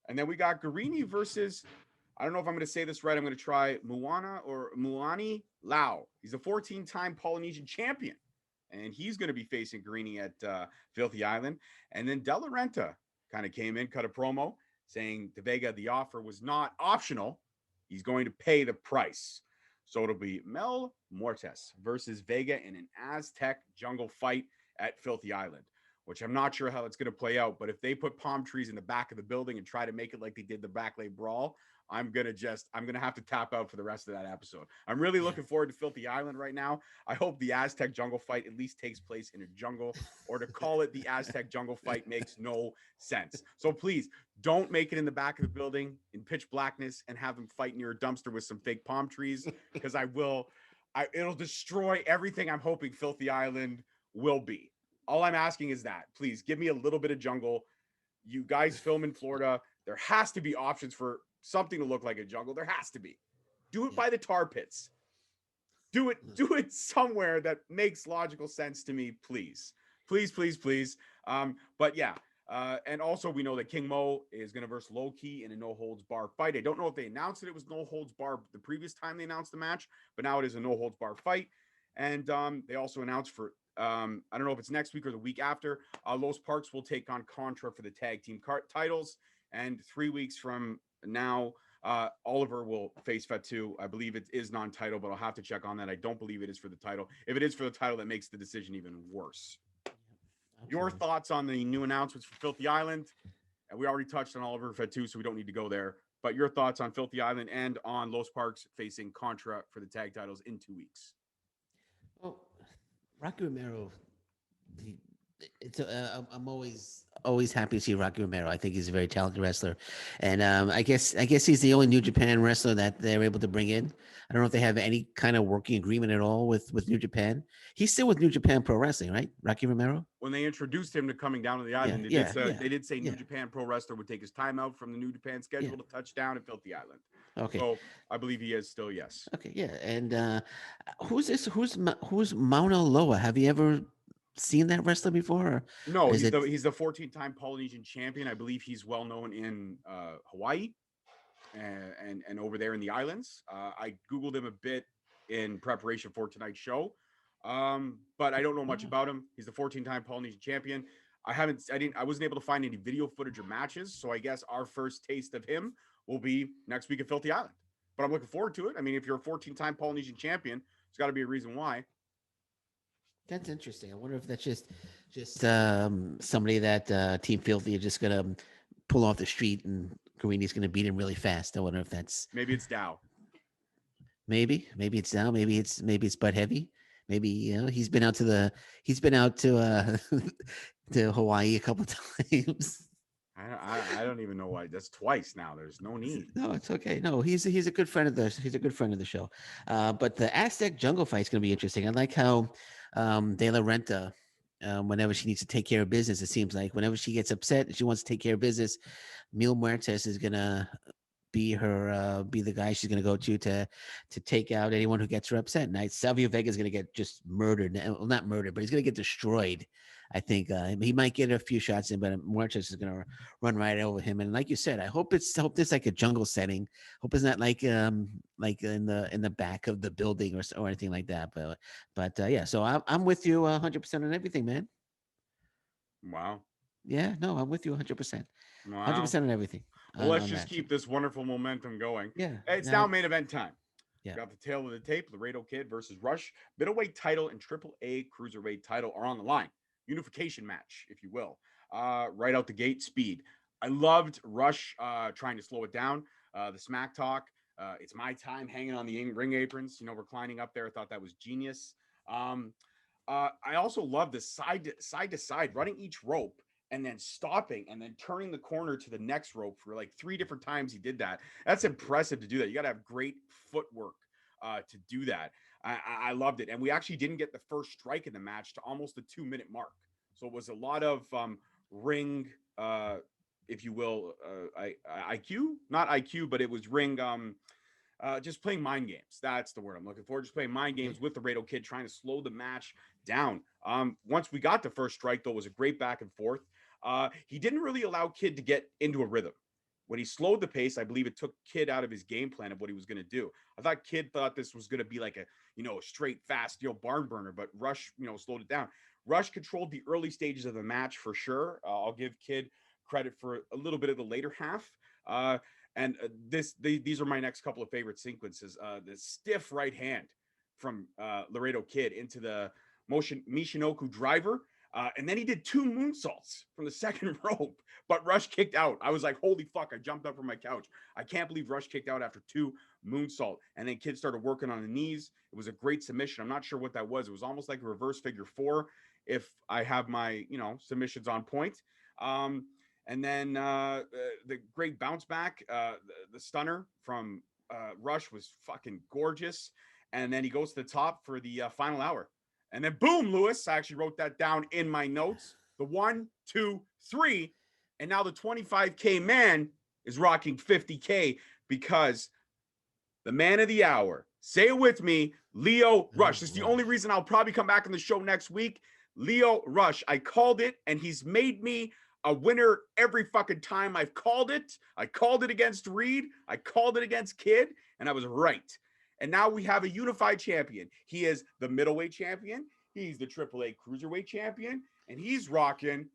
Speaker 1: And then we got Guarini versus, I don't know if I'm going to say this right. I'm going to try Muani Lau. He's a 14-time Polynesian champion. And he's going to be facing Guarini at Filthy Island. And then De La Renta kind of came in, cut a promo, saying to Vega the offer was not optional. He's going to pay the price. So it'll be Mel Mortes versus Vega in an Aztec jungle fight at Filthy Island, which I'm not sure how it's going to play out. But if they put palm trees in the back of the building and try to make it like they did the Backlay Brawl, I'm going to have to tap out for the rest of that episode. I'm really looking forward to Filthy Island right now. I hope the Aztec jungle fight at least takes place in a jungle, or to call it the Aztec jungle fight makes no sense. So please don't make it in the back of the building in pitch blackness and have them fight near a dumpster with some fake palm trees, because it'll destroy everything I'm hoping Filthy Island will be. All I'm asking is that, please give me a little bit of jungle. You guys film in Florida. There has to be options for something to look like a jungle. There has to be. Do it by the tar pits. Do it somewhere that makes logical sense to me, please. Please. But yeah. And also we know that King Mo is going to verse Low Key in a no holds bar fight. I don't know if they announced it was no holds bar the previous time they announced the match, but now it is a no holds bar fight. And they also announced for I don't know if it's next week or the week after, Los Parks will take on Contra for the tag team titles. And 3 weeks from now, Oliver will face Fatu. I believe it is non-title, but I'll have to check on that. I don't believe it is for the title. If it is for the title, that makes the decision even worse. Your thoughts on the new announcements for Filthy Island? And we already touched on Oliver Fatu, so we don't need to go there. But your thoughts on Filthy Island and on Los Parks facing Contra for the tag titles in 2 weeks?
Speaker 2: Well, Rocky Romero, I'm always happy to see Rocky Romero. I think he's a very talented wrestler, and I guess he's the only New Japan wrestler that they're able to bring in. I don't know if they have any kind of working agreement at all with New Japan. He's still with New Japan Pro Wrestling, right? Rocky Romero.
Speaker 1: When they introduced him to coming down to the island, they did say New Japan Pro Wrestler would take his time out from the New Japan schedule to touch down at Filthy Island.
Speaker 2: Okay.
Speaker 1: So I believe he is still, yes.
Speaker 2: Okay, yeah. And who's this? Who's Mauna Loa? Have you ever seen that wrestler before? Or
Speaker 1: no, he's the 14-time Polynesian champion. I believe he's well known in Hawaii and over there in the islands. I Googled him a bit in preparation for tonight's show, but I don't know much about him. He's the 14-time Polynesian champion. I wasn't able to find any video footage or matches. So I guess our first taste of him will be next week at Filthy Island. But I'm looking forward to it. I mean, if you're a 14-time Polynesian champion, there's got to be a reason why.
Speaker 2: That's interesting. I wonder if that's just somebody that Team Filthy are just gonna pull off the street and Garini's gonna beat him really fast. I wonder if that's
Speaker 1: Maybe it's Dow.
Speaker 2: maybe it's now, maybe it's Bud Heavy. Maybe he's been out to to Hawaii a couple times.
Speaker 1: I don't even know why. That's twice now. There's no need.
Speaker 2: No, it's okay. No, he's a good friend of the show. But the Aztec jungle fight is going to be interesting. I like how De La Renta, whenever she needs to take care of business, it seems like whenever she gets upset, she wants to take care of business. Mil Muertes is gonna be the guy she's gonna go to take out anyone who gets her upset. And Savio Vega is gonna get just murdered. Well, not murdered, but he's gonna get destroyed. I think he might get a few shots in, but Muertes is gonna run right over him. And like you said, I hope this like a jungle setting. Hope it's not like in the back of the building or anything like that. But yeah, so I'm with you 100% on everything, man.
Speaker 1: Wow.
Speaker 2: Yeah, no, I'm with you 100%.
Speaker 1: Wow.
Speaker 2: 100% on everything.
Speaker 1: Well, let's just keep this wonderful momentum going.
Speaker 2: Yeah.
Speaker 1: It's now main event time.
Speaker 2: Yeah.
Speaker 1: Got the tail of the tape. Laredo Kid versus Rush. Middleweight title and AAA Cruiserweight title are on the line. Unification match, if you will. Right out the gate, speed. I loved Rush trying to slow it down. The smack talk. It's my time hanging on the ring aprons, reclining up there. I thought that was genius. I also love the side to side, running each rope and then stopping and then turning the corner to the next rope for like 3 different times. He did that. That's impressive to do that. You got to have great footwork to do that. I loved it. And we actually didn't get the first strike in the match to almost the 2-minute mark. So it was a lot of ring, if you will, IQ, not IQ, but it was ring, just playing mind games. That's the word I'm looking for. Just playing mind games with the Laredo Kid, trying to slow the match down. Once we got the first strike, though, it was a great back and forth. He didn't really allow Kid to get into a rhythm. When he slowed the pace, I believe it took Kid out of his game plan of what he was going to do. I thought Kid thought this was going to be like a straight, fast, barn burner, but Rush, slowed it down. Rush controlled the early stages of the match for sure. I'll give Kid credit for a little bit of the later half. And these are my next couple of favorite sequences. The stiff right hand from Laredo Kid into the Michinoku driver. And then he did 2 moonsaults from the second rope, but Rush kicked out. I was like, holy fuck, I jumped up from my couch. I can't believe Rush kicked out after 2 moonsault. And then Kid started working on the knees. It was a great submission. I'm not sure what that was. It was almost like a reverse figure 4 if I have my, submissions on point. And then the great bounce back, the stunner from Rush was fucking gorgeous. And then he goes to the top for the final hour. And then boom, Lewis, I actually wrote that down in my notes. The 1, 2, 3. And now the 25K man is rocking 50K because the man of the hour, say it with me, Lio Rush. This is the only reason I'll probably come back on the show next week. Lio Rush. I called it, and he's made me a winner every fucking time I've called it. I called it against Reed. I called it against Kid, and I was right. And now we have a unified champion. He is the middleweight champion. He's the AAA Cruiserweight champion, and he's rocking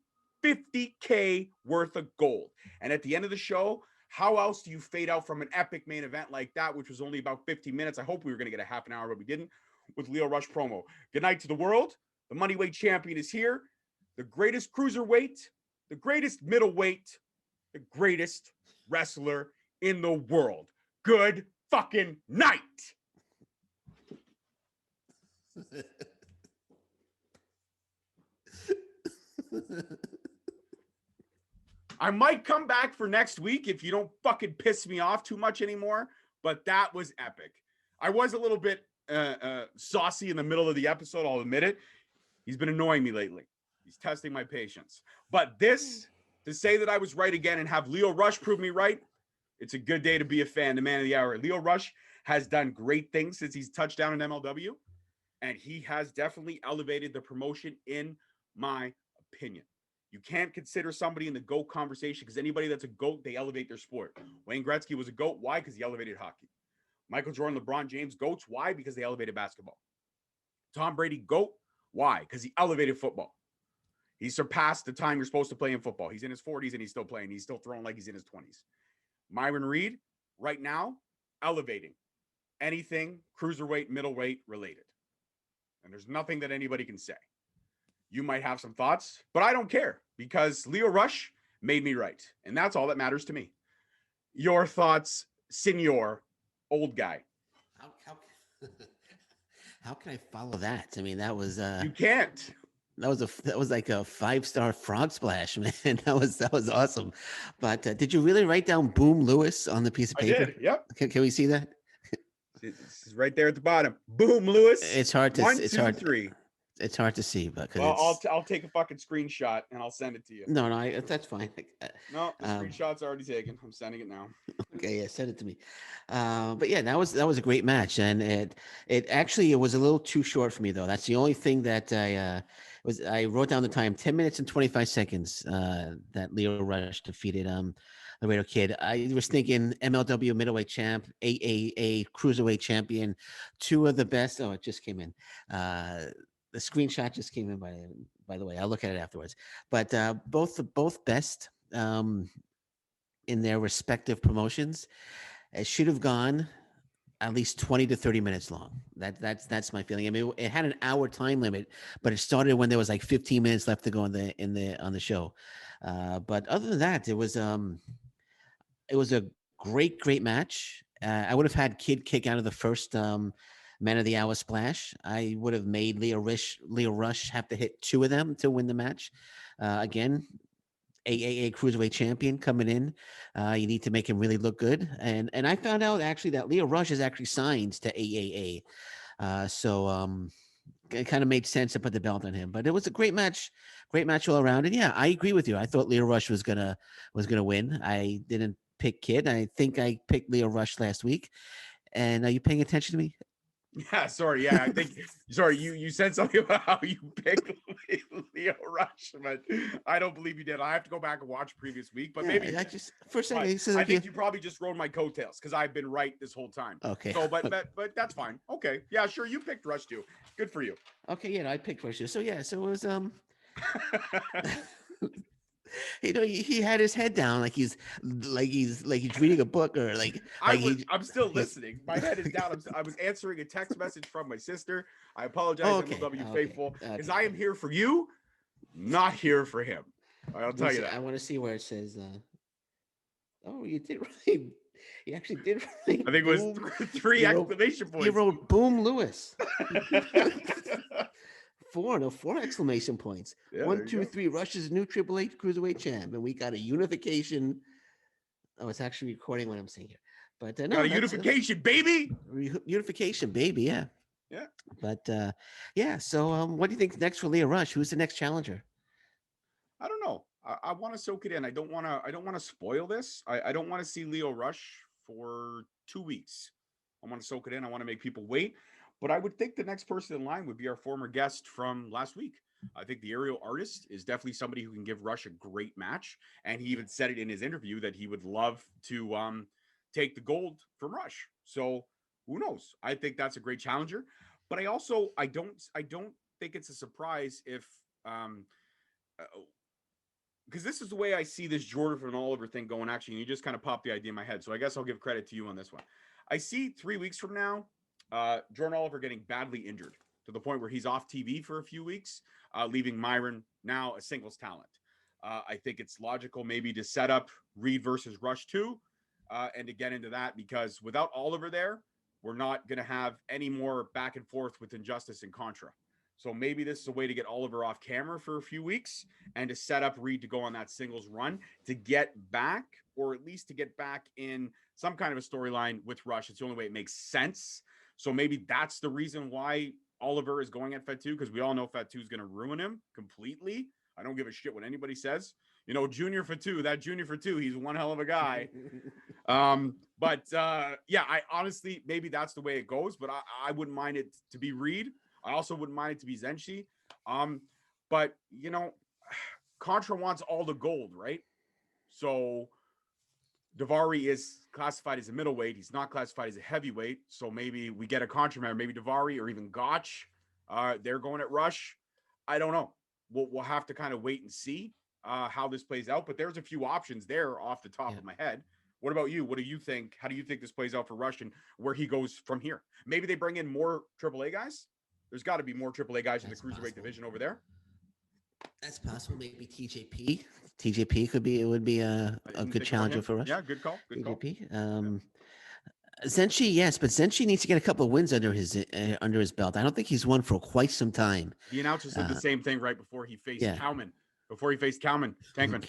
Speaker 1: 50K worth of gold. And at the end of the show, how else do you fade out from an epic main event like that, which was only about 50 minutes? I hope we were going to get a half an hour, but we didn't, with Lio Rush promo. Good night to the world. The Moneyweight champion is here. The greatest Cruiserweight, the greatest middleweight, the greatest wrestler in the world. Good fucking night. I might come back for next week if you don't fucking piss me off too much anymore, but that was epic. I was a little bit saucy in the middle of the episode, I'll admit it. He's been annoying me lately. He's testing my patience. But this, to say that I was right again and have Lio Rush prove me right, it's a good day to be a fan, the man of the hour. Lio Rush has done great things since he's touched down in MLW, and he has definitely elevated the promotion in my opinion. You can't consider somebody in the GOAT conversation because anybody that's a GOAT, they elevate their sport. Wayne Gretzky was a GOAT. Why? Because he elevated hockey. Michael Jordan, LeBron James, GOATs. Why? Because they elevated basketball. Tom Brady, GOAT. Why? Because he elevated football. He surpassed the time you're supposed to play in football. He's in his 40s and he's still playing. He's still throwing like he's in his 20s. Myron Reed, right now, elevating anything cruiserweight, middleweight related. And there's nothing that anybody can say. You might have some thoughts, but I don't care because Lio Rush made me right. And that's all that matters to me. Your thoughts, Senor, old guy.
Speaker 2: How, how can I follow that? I mean, that was
Speaker 1: You can't.
Speaker 2: that was like a 5-star frog splash, man. That was awesome. But did you really write down Boom Lewis on the piece of
Speaker 1: I
Speaker 2: paper?
Speaker 1: did. Yep.
Speaker 2: Can we see that?
Speaker 1: It's right there at the bottom. Boom, Lewis.
Speaker 2: It's hard to.
Speaker 1: One,
Speaker 2: It's
Speaker 1: two,
Speaker 2: hard.
Speaker 1: three.
Speaker 2: It's hard to see, but
Speaker 1: Well, I'll take a fucking screenshot and I'll send it to you.
Speaker 2: no, that's fine.
Speaker 1: No, the screenshot's already taken. I'm sending it now.
Speaker 2: Okay, yeah, send it to me. But yeah, that was a great match, and it was a little too short for me though. That's the only thing that I wrote down the time 10 minutes and 25 seconds that Lio Rush defeated Laredo Kid. I was thinking MLW middleweight champ, AAA cruiserweight champion, two of the best. Oh, it just came in. The screenshot just came in by the way. I'll look at it afterwards. But both best in their respective promotions. It should have gone at least 20 to 30 minutes long. That's my feeling. I mean, it had an hour time limit, but it started when there was like 15 minutes left to go on the show. But other than that, it was a great match. I would have had Kid kick out of the first Man of the Hour splash. I would have made Lio Rush have to hit two of them to win the match. Again, AAA Cruiserweight champion coming in. You need to make him really look good. And I found out actually that Lio Rush is actually signed to AAA. So it kind of made sense to put the belt on him. But it was a great match all around. And yeah, I agree with you. I thought Lio Rush was gonna win. I didn't pick Kid. I think I picked Lio Rush last week. And are you paying attention to me?
Speaker 1: Yeah, sorry. Yeah, I think sorry, you said something about how you picked Lio Rush, but I don't believe you did. I have to go back and watch previous week, but
Speaker 2: Yeah,
Speaker 1: maybe
Speaker 2: I just for a second
Speaker 1: I think you probably just rode my coattails because I've been right this whole time.
Speaker 2: Okay.
Speaker 1: So but that's fine. Okay. Yeah, sure. You picked Rush too. Good for you.
Speaker 2: Okay, yeah, I picked Rush too. So yeah, so it was he had his head down like he's reading a book or
Speaker 1: I'm still listening. My head is down. I was answering a text message from my sister. I apologize, MLW faithful, because I am here for you, not here for him. I'll tell you that.
Speaker 2: I want to see where it says. Oh, you did right. You actually did right.
Speaker 1: I think it was three exclamation points.
Speaker 2: You wrote Boom Lewis. Four exclamation points. Yeah, 1, 2, 3. Rush's new Triple H Cruiserweight champ, and we got a unification. Oh, it's actually recording what I'm saying here. But no,
Speaker 1: got a unification, baby.
Speaker 2: Unification, baby. Yeah.
Speaker 1: Yeah.
Speaker 2: But yeah. So, what do you think next for Lio Rush? Who's the next challenger?
Speaker 1: I don't know. I want to soak it in. I don't want to spoil this. I don't want to see Lio Rush for 2 weeks. I want to soak it in. I want to make people wait. But I would think the next person in line would be our former guest from last week. I think the aerial artist is definitely somebody who can give Rush a great match. And he even said it in his interview that he would love to take the gold from Rush. So who knows? I think that's a great challenger. But I don't think it's a surprise if because this is the way I see this Jordan and Oliver thing going, actually. And you just kind of popped the idea in my head. So I guess I'll give credit to you on this one. I see 3 weeks from now, Jordan Oliver getting badly injured to the point where he's off TV for a few weeks, leaving Myron now a singles talent. I think it's logical maybe to set up Reed versus Rush 2 and to get into that, because without Oliver there, we're not going to have any more back and forth with Injustice and Contra. So maybe this is a way to get Oliver off camera for a few weeks and to set up Reed to go on that singles run to get back, or at least to get back in some kind of a storyline with Rush. It's the only way it makes sense. So maybe that's the reason why Oliver is going at Fatu, because we all know Fatu is going to ruin him completely. I don't give a shit what anybody says. You know, Junior Fatu, he's one hell of a guy. But yeah, I honestly, maybe that's the way it goes, but I wouldn't mind it to be Reed. I also wouldn't mind it to be Zenshi. But, you know, Contra wants all the gold, right? So Daivari is classified as a middleweight. He's not classified as a heavyweight. So maybe we get a Contra member, maybe Daivari or even Gotch. They're going at Rush. I don't know. we'll have to kind of wait and see how this plays out. But there's a few options there off the top
Speaker 2: Yeah.
Speaker 1: of my head. What about you? What do you think? How do you think this plays out for Rush and where he goes from here? Maybe they bring in more AAA guys. There's got to be more AAA guys in the
Speaker 2: That's
Speaker 1: cruiserweight
Speaker 2: possible.
Speaker 1: division over there.
Speaker 2: That's possible. Maybe TJP. TJP could be. It would be
Speaker 1: I
Speaker 2: a
Speaker 1: didn't
Speaker 2: good
Speaker 1: think about
Speaker 2: challenger
Speaker 1: him.
Speaker 2: for us.
Speaker 1: Yeah, good call. Good call.
Speaker 2: TJP.
Speaker 1: Yeah.
Speaker 2: Zenshi, yes, but Zenshi needs to get a couple of wins under his belt. I don't think he's won for quite some time.
Speaker 1: The announcer said the same thing right before he faced
Speaker 2: Yeah.
Speaker 1: Calvin. Before he faced Calvin Tankman,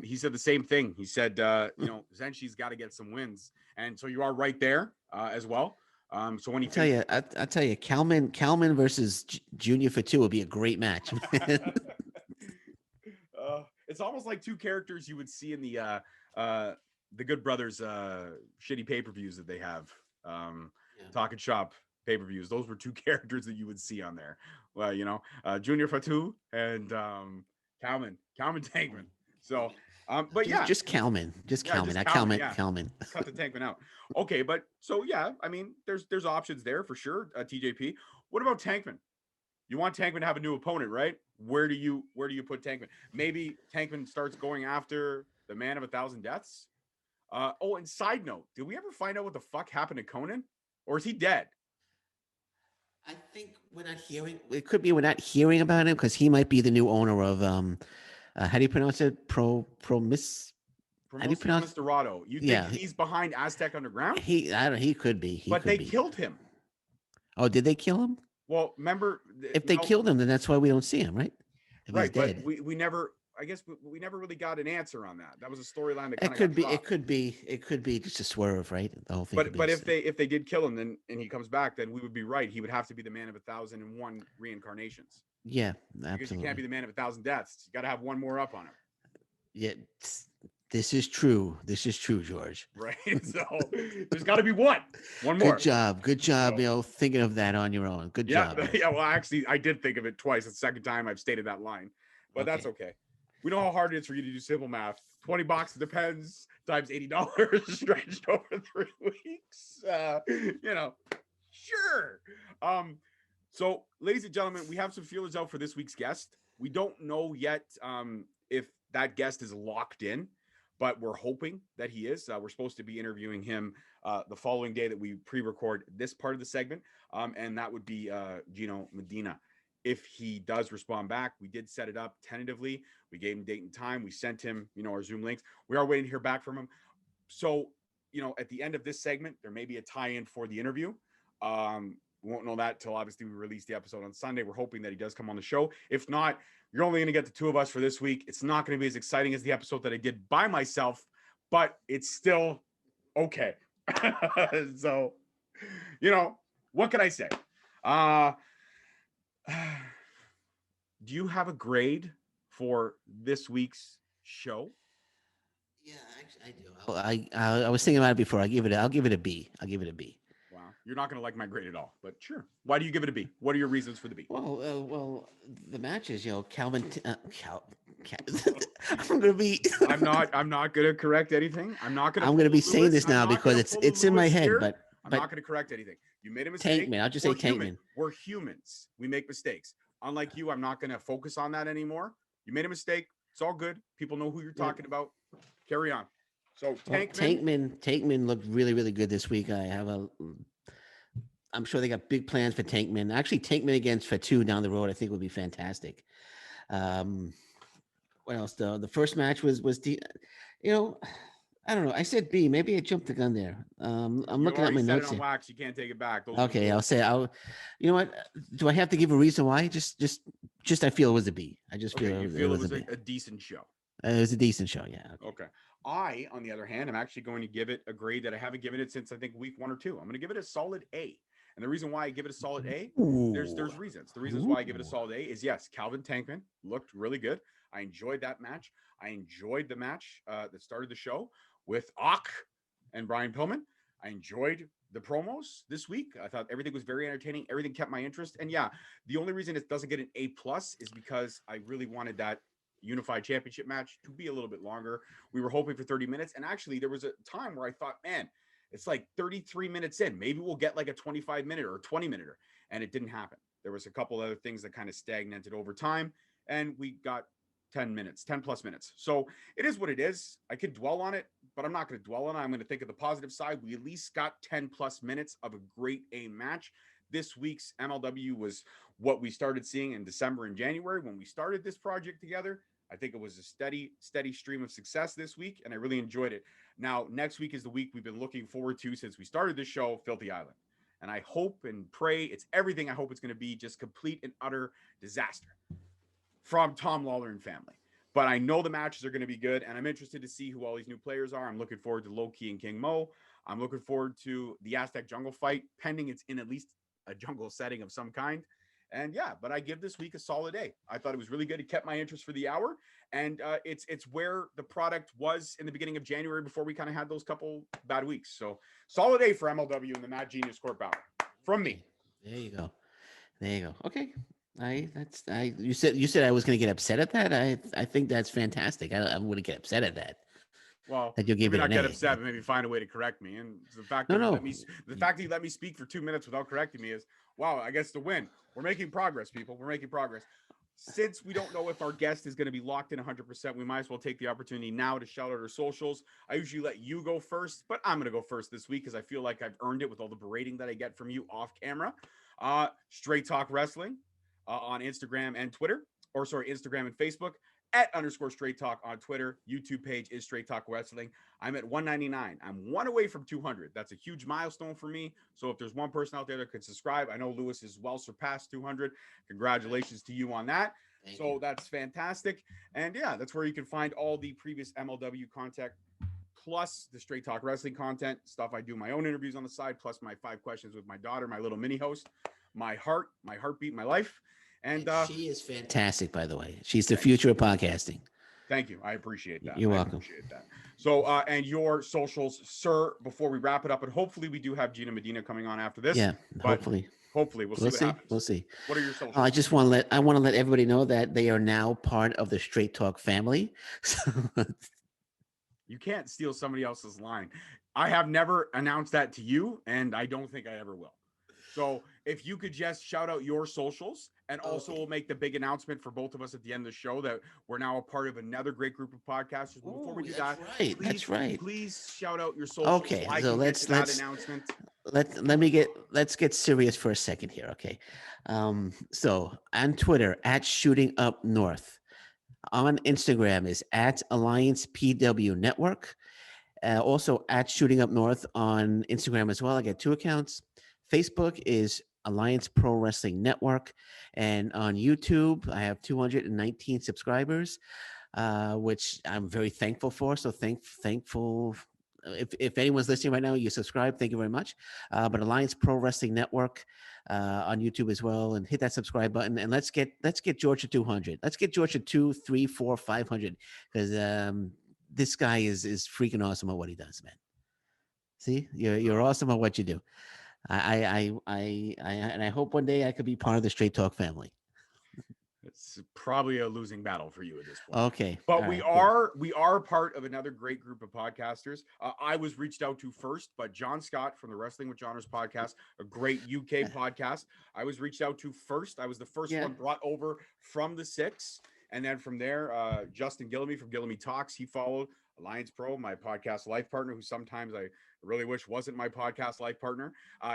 Speaker 1: he said the same thing. He said, Zenshi's got to get some wins, and so you are right there as well. So when he
Speaker 2: I tell you, Calvin versus Junior Fatu would be a great match.
Speaker 1: It's almost like two characters you would see in the Good Brothers shitty pay-per-views that they have. Talking Shop pay-per-views. Those were two characters that you would see on there. Well, Junior Fatu and Calvin Tankman. So, but yeah,
Speaker 2: just Calvin, not Calvin.
Speaker 1: Yeah.
Speaker 2: Calvin.
Speaker 1: Cut the Tankman out. Okay, but so yeah, I mean, there's options there for sure. TJP. What about Tankman? You want Tankman to have a new opponent, right? Where do you put Tankman? Maybe Tankman starts going after the man of 1,000 deaths. And side note, did we ever find out what the fuck happened to Conan, or is he dead?
Speaker 2: I think we're not hearing. It could be we're not hearing about him because he might be the new owner of how do you pronounce it? Promis. How do you pronounce
Speaker 1: Laredo? You think he's behind Aztec Underground?
Speaker 2: He could be.
Speaker 1: But they killed him.
Speaker 2: Oh, did they kill him?
Speaker 1: Well, remember,
Speaker 2: if they killed him, then that's why we don't see him, right? If
Speaker 1: right, but we never. I guess we never really got an answer on that. That was a storyline that kind of
Speaker 2: it could be just a swerve, right? The whole thing.
Speaker 1: But if they did kill him, then and he comes back, then we would be right. He would have to be the man of 1,001 reincarnations.
Speaker 2: Yeah, absolutely.
Speaker 1: Because you can't be the man of 1,000 deaths. You got to have one more up on him.
Speaker 2: Yeah, this is true. George.
Speaker 1: Right. So there's got to be one more.
Speaker 2: Good job. So, thinking of that on your own. Good job.
Speaker 1: Yeah. Well, actually, I did think of it twice. It's the second time I've stated that line, but that's okay. We know how hard it is for you to do simple math. $20 depends times $80 stretched over 3 weeks. Sure. So, ladies and gentlemen, we have some feelers out for this week's guest. We don't know yet if that guest is locked in, but we're hoping that he is. We're supposed to be interviewing him the following day that we pre-record this part of the segment, and that would be Gino Medina. If he does respond back, we did set it up tentatively. We gave him date and time. We sent him, our Zoom links. We are waiting to hear back from him. So, at the end of this segment, there may be a tie-in for the interview. We won't know that till obviously we release the episode on Sunday. We're hoping that he does come on the show. If not, you're only going to get the two of us for this week. It's not going to be as exciting as the episode that I did by myself, but it's still okay. So, what can I say? Do you have a grade for this week's show?
Speaker 2: Yeah, actually, I do. I was thinking about it before. I'll give it a B.
Speaker 1: Wow, you're not going to like my grade at all, but sure. Why do you give it a B? What are your reasons for the B?
Speaker 2: Well, the matches, Calvin. I'm going to be.
Speaker 1: I'm not going to correct anything. I'm going to be
Speaker 2: saying this now because it's in my head, but
Speaker 1: I'm not going to correct anything. You made a mistake.
Speaker 2: Tankman. I'll just say Tankman.
Speaker 1: We're humans. We make mistakes. Unlike you, I'm not going to focus on that anymore. You made a mistake. It's all good. People know who you're talking about. Carry on. So
Speaker 2: Tankman looked really, really good this week. I'm sure they got big plans for Tankman. Actually, Tankman against Fatu down the road, I think would be fantastic. What else? The first match was I don't know. I said B. Maybe I jumped the gun there. I'm looking at my notes here.
Speaker 1: Wax. You can't take it back.
Speaker 2: Okay, I'll say. You know what? Do I have to give a reason why? Just I feel it was a B. I just feel it was
Speaker 1: a decent show.
Speaker 2: It was a decent show. Yeah.
Speaker 1: Okay. I, on the other hand, I'm actually going to give it a grade that I haven't given it since I think week 1 or 2. I'm going to give it a solid A. And the reason why I give it a solid A, there's reasons. The reasons why I give it a solid A is yes, Calvin Tankman looked really good. I enjoyed that match. I enjoyed the match that started the show with Ock and Brian Pillman. I enjoyed the promos this week. I thought everything was very entertaining. Everything kept my interest. And yeah, the only reason it doesn't get an A+ is because I really wanted that unified championship match to be a little bit longer. We were hoping for 30 minutes. And actually there was a time where I thought, man, it's like 33 minutes in. Maybe we'll get like a 25-minute or 20-minute. And it didn't happen. There was a couple other things that kind of stagnated over time. and we got 10 minutes, 10 plus minutes. So it is what it is. I could dwell on it, but I'm not going to dwell on it. I'm going to think of the positive side. We at least got 10 plus minutes of a great A match. This week's MLW was what we started seeing in December and January when we started this project together. I think it was a steady stream of success this week, and I really enjoyed it. Now, next week is the week we've been looking forward to since we started this show, Filthy Island. And I hope and pray it's everything I hope it's going to be, just complete and utter disaster from Tom Lawler and family. But I know the matches are going to be good, and I'm interested to see who all these new players are. I'm looking forward to Loki and King Mo. I'm looking forward to the Aztec Jungle fight, pending it's in at least a jungle setting of some kind. And yeah, but I give this week a solid A. I thought it was really good. It kept my interest for the hour, and it's where the product was in the beginning of January before we kind of had those couple bad weeks. So solid A for MLW and the Mad Genius Corp hour from me.
Speaker 2: There you go. There you go. Okay. You said I was going to get upset at that. I think that's fantastic. I'm going to get upset at that.
Speaker 1: Well,
Speaker 2: that you gave
Speaker 1: maybe
Speaker 2: it
Speaker 1: not
Speaker 2: an
Speaker 1: get
Speaker 2: A.
Speaker 1: upset, but maybe find a way to correct me. And the fact
Speaker 2: No,
Speaker 1: that
Speaker 2: no.
Speaker 1: the fact that you let me speak for 2 minutes without correcting me is, wow, I guess the win. We're making progress, people. We're making progress. Since we don't know if our guest is going to be locked in 100%, we might as well take the opportunity now to shout out our socials. I usually let you go first, but I'm going to go first this week because I feel like I've earned it with all the berating that I get from you off camera. Straight Talk Wrestling on Instagram and Twitter, or sorry, Instagram and Facebook. At _ Straight Talk on Twitter. YouTube page is Straight Talk Wrestling. I'm at 199. I'm one away from 200. That's a huge milestone for me. So if there's one person out there that could subscribe, I know Lewis is well surpassed 200. Congratulations to you on that. Thank you. That's fantastic. And yeah, that's where you can find all the previous MLW content, plus the Straight Talk Wrestling content, stuff I do my own interviews on the side, plus my 5 questions with my daughter, my little mini host, my heart, my heartbeat, my life. And
Speaker 2: she is fantastic, by the way. She's the future of podcasting.
Speaker 1: Thank you. I appreciate that.
Speaker 2: You're welcome.
Speaker 1: I appreciate that. So, and your socials, sir, before we wrap it up, and hopefully we do have Gina Medina coming on after this.
Speaker 2: Yeah, hopefully.
Speaker 1: Hopefully we'll see what happens.
Speaker 2: We'll see.
Speaker 1: What are your socials?
Speaker 2: I want to let everybody know that they are now part of the Straight Talk family.
Speaker 1: You can't steal somebody else's line. I have never announced that to you, and I don't think I ever will. So if you could just shout out your socials, and also we'll make the big announcement for both of us at the end of the show that we're now a part of another great group of podcasters. But before we do that,
Speaker 2: that's right.
Speaker 1: Please shout out your socials.
Speaker 2: Okay, so let's get serious for a second here. Okay, so on Twitter at Shooting Up North, on Instagram is at Alliance PW Network, also at Shooting Up North on Instagram as well. I get 2 accounts. Facebook is Alliance Pro Wrestling Network, and on YouTube I have 219 subscribers, which I'm very thankful for. So thankful. If anyone's listening right now, you subscribe. Thank you very much. But Alliance Pro Wrestling Network on YouTube as well, and hit that subscribe button. And let's get George to 200. Let's get George to 2, 3, 4, 500, because this guy is freaking awesome at what he does, man. See, you're awesome at what you do. And I hope one day I could be part of the Straight Talk family.
Speaker 1: It's probably a losing battle for you at this point.
Speaker 2: Okay,
Speaker 1: but we are part of another great group of podcasters. I was reached out to first, but John Scott from the Wrestling with Johners podcast, a great UK podcast, I was reached out to first. I was the first one brought over from the 6, and then from there, Justin Gillamy from Gillamy Talks, he followed. Alliance Pro, my podcast life partner, who sometimes I really wish wasn't my podcast life partner.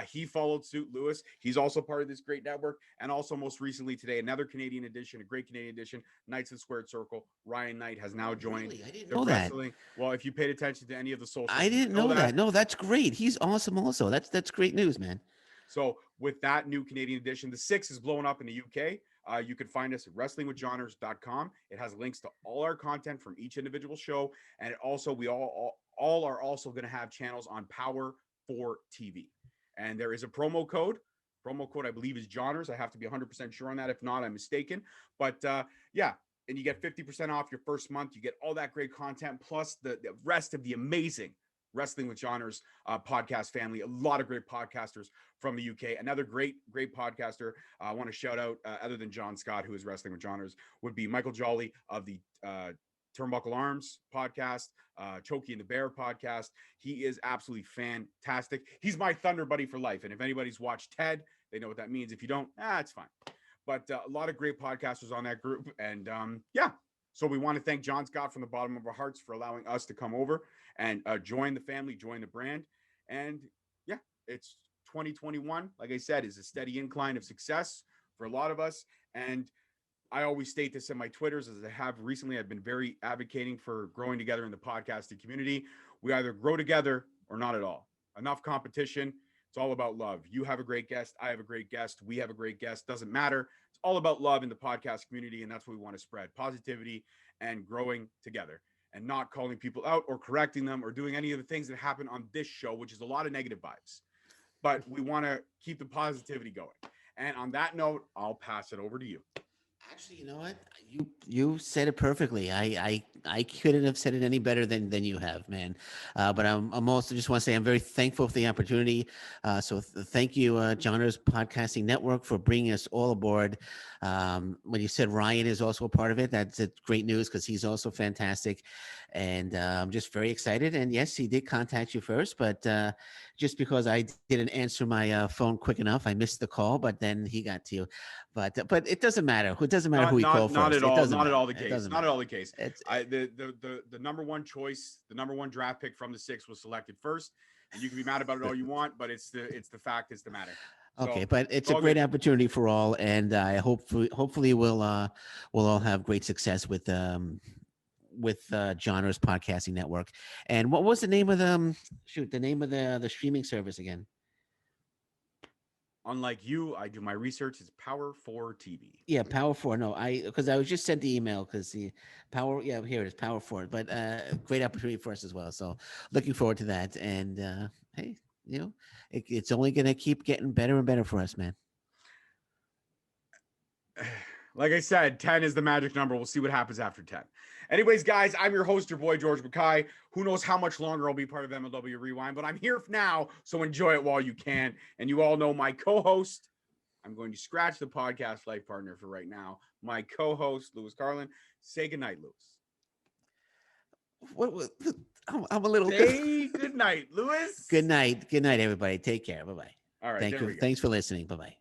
Speaker 1: He followed suit. Lewis, he's also part of this great network. And also most recently today, another Canadian edition, a great Canadian edition, Knights of Squared Circle. Ryan Knight has now joined.
Speaker 2: Really? I didn't know that.
Speaker 1: Well, if you paid attention to any of the socials,
Speaker 2: I didn't know that. No, that's great. He's awesome also. That's great news, man.
Speaker 1: So with that new Canadian edition, the 6 is blowing up in the UK. You can find us at wrestlingwithjohners.com. It has links to all our content from each individual show. And it also, we all are also going to have channels on Power 4 TV. And there is a promo code. Promo code, I believe, is Johners. I have to be 100% sure on that. If not, I'm mistaken. But yeah, and you get 50% off your first month. You get all that great content, plus the rest of the amazing Wrestling with Johners podcast family. A lot of great podcasters from the UK. Another great podcaster I want to shout out, other than John Scott, who is Wrestling with Johners, would be Michael Jolly of the Turnbuckle Arms podcast, Chokey and the Bear podcast. He is absolutely fantastic. He's my Thunder buddy for life. And if anybody's watched Ted, they know what that means. If you don't, it's fine. But a lot of great podcasters on that group. And yeah, so we want to thank John Scott from the bottom of our hearts for allowing us to come over and join the family, join the brand. And yeah, it's 2021. Like I said, is a steady incline of success for a lot of us. And I always state this in my Twitters, as I have recently. I've been very advocating for growing together in the podcasting community. We either grow together or not at all. Enough competition. It's all about love. You have a great guest. I have a great guest. We have a great guest. Doesn't matter. It's all about love in the podcast community. And that's what we want to spread: positivity and growing together, and not calling people out or correcting them or doing any of the things that happen on this show, which is a lot of negative vibes. But we want to keep the positivity going. And on that note, I'll pass it over to you.
Speaker 2: Actually, you know what? You said it perfectly. I couldn't have said it any better than you have, man. But I'm also just want to say I'm very thankful for the opportunity. Thank you, Genres Podcasting Network, for bringing us all aboard. When you said Ryan is also a part of it, that's great news, because he's also fantastic, and I'm just very excited. And yes, he did contact you first, but just because I didn't answer my phone quick enough, I missed the call. But then he got to you. But it doesn't matter. It doesn't matter who he called
Speaker 1: not
Speaker 2: first.
Speaker 1: At all.
Speaker 2: It
Speaker 1: Not at all the
Speaker 2: matter.
Speaker 1: case. Not at all the case. The number one choice, the number one draft pick from the 6 was selected first. And you can be mad about it all you want, but it's the fact. It's the matter.
Speaker 2: Okay, but it's a great opportunity for all, and I hopefully we'll all have great success with Genres Podcasting Network. And what was the name of the name of the streaming service again?
Speaker 1: Unlike you, I do my research. It's Power 4 TV.
Speaker 2: Yeah, Power 4. No, because I was just sent the email, because the Power. Yeah, here it is, Power 4. But great opportunity for us as well. So looking forward to that. And hey, it's only going to keep getting better and better for us, man.
Speaker 1: Like I said, 10 is the magic number. We'll see what happens after 10. Anyways, guys, I'm your host, your boy, George Mckay. Who knows how much longer I'll be part of MLW Rewind, but I'm here now, so enjoy it while you can. And you all know my co-host. I'm going to scratch the podcast life partner for right now. My co-host, Lewis Carlan. Say goodnight, Lewis.
Speaker 2: What? I'm a little.
Speaker 1: Say goodnight, Lewis.
Speaker 2: Good night, everybody. Take care. Bye-bye.
Speaker 1: All right.
Speaker 2: Thanks for listening. Bye-bye.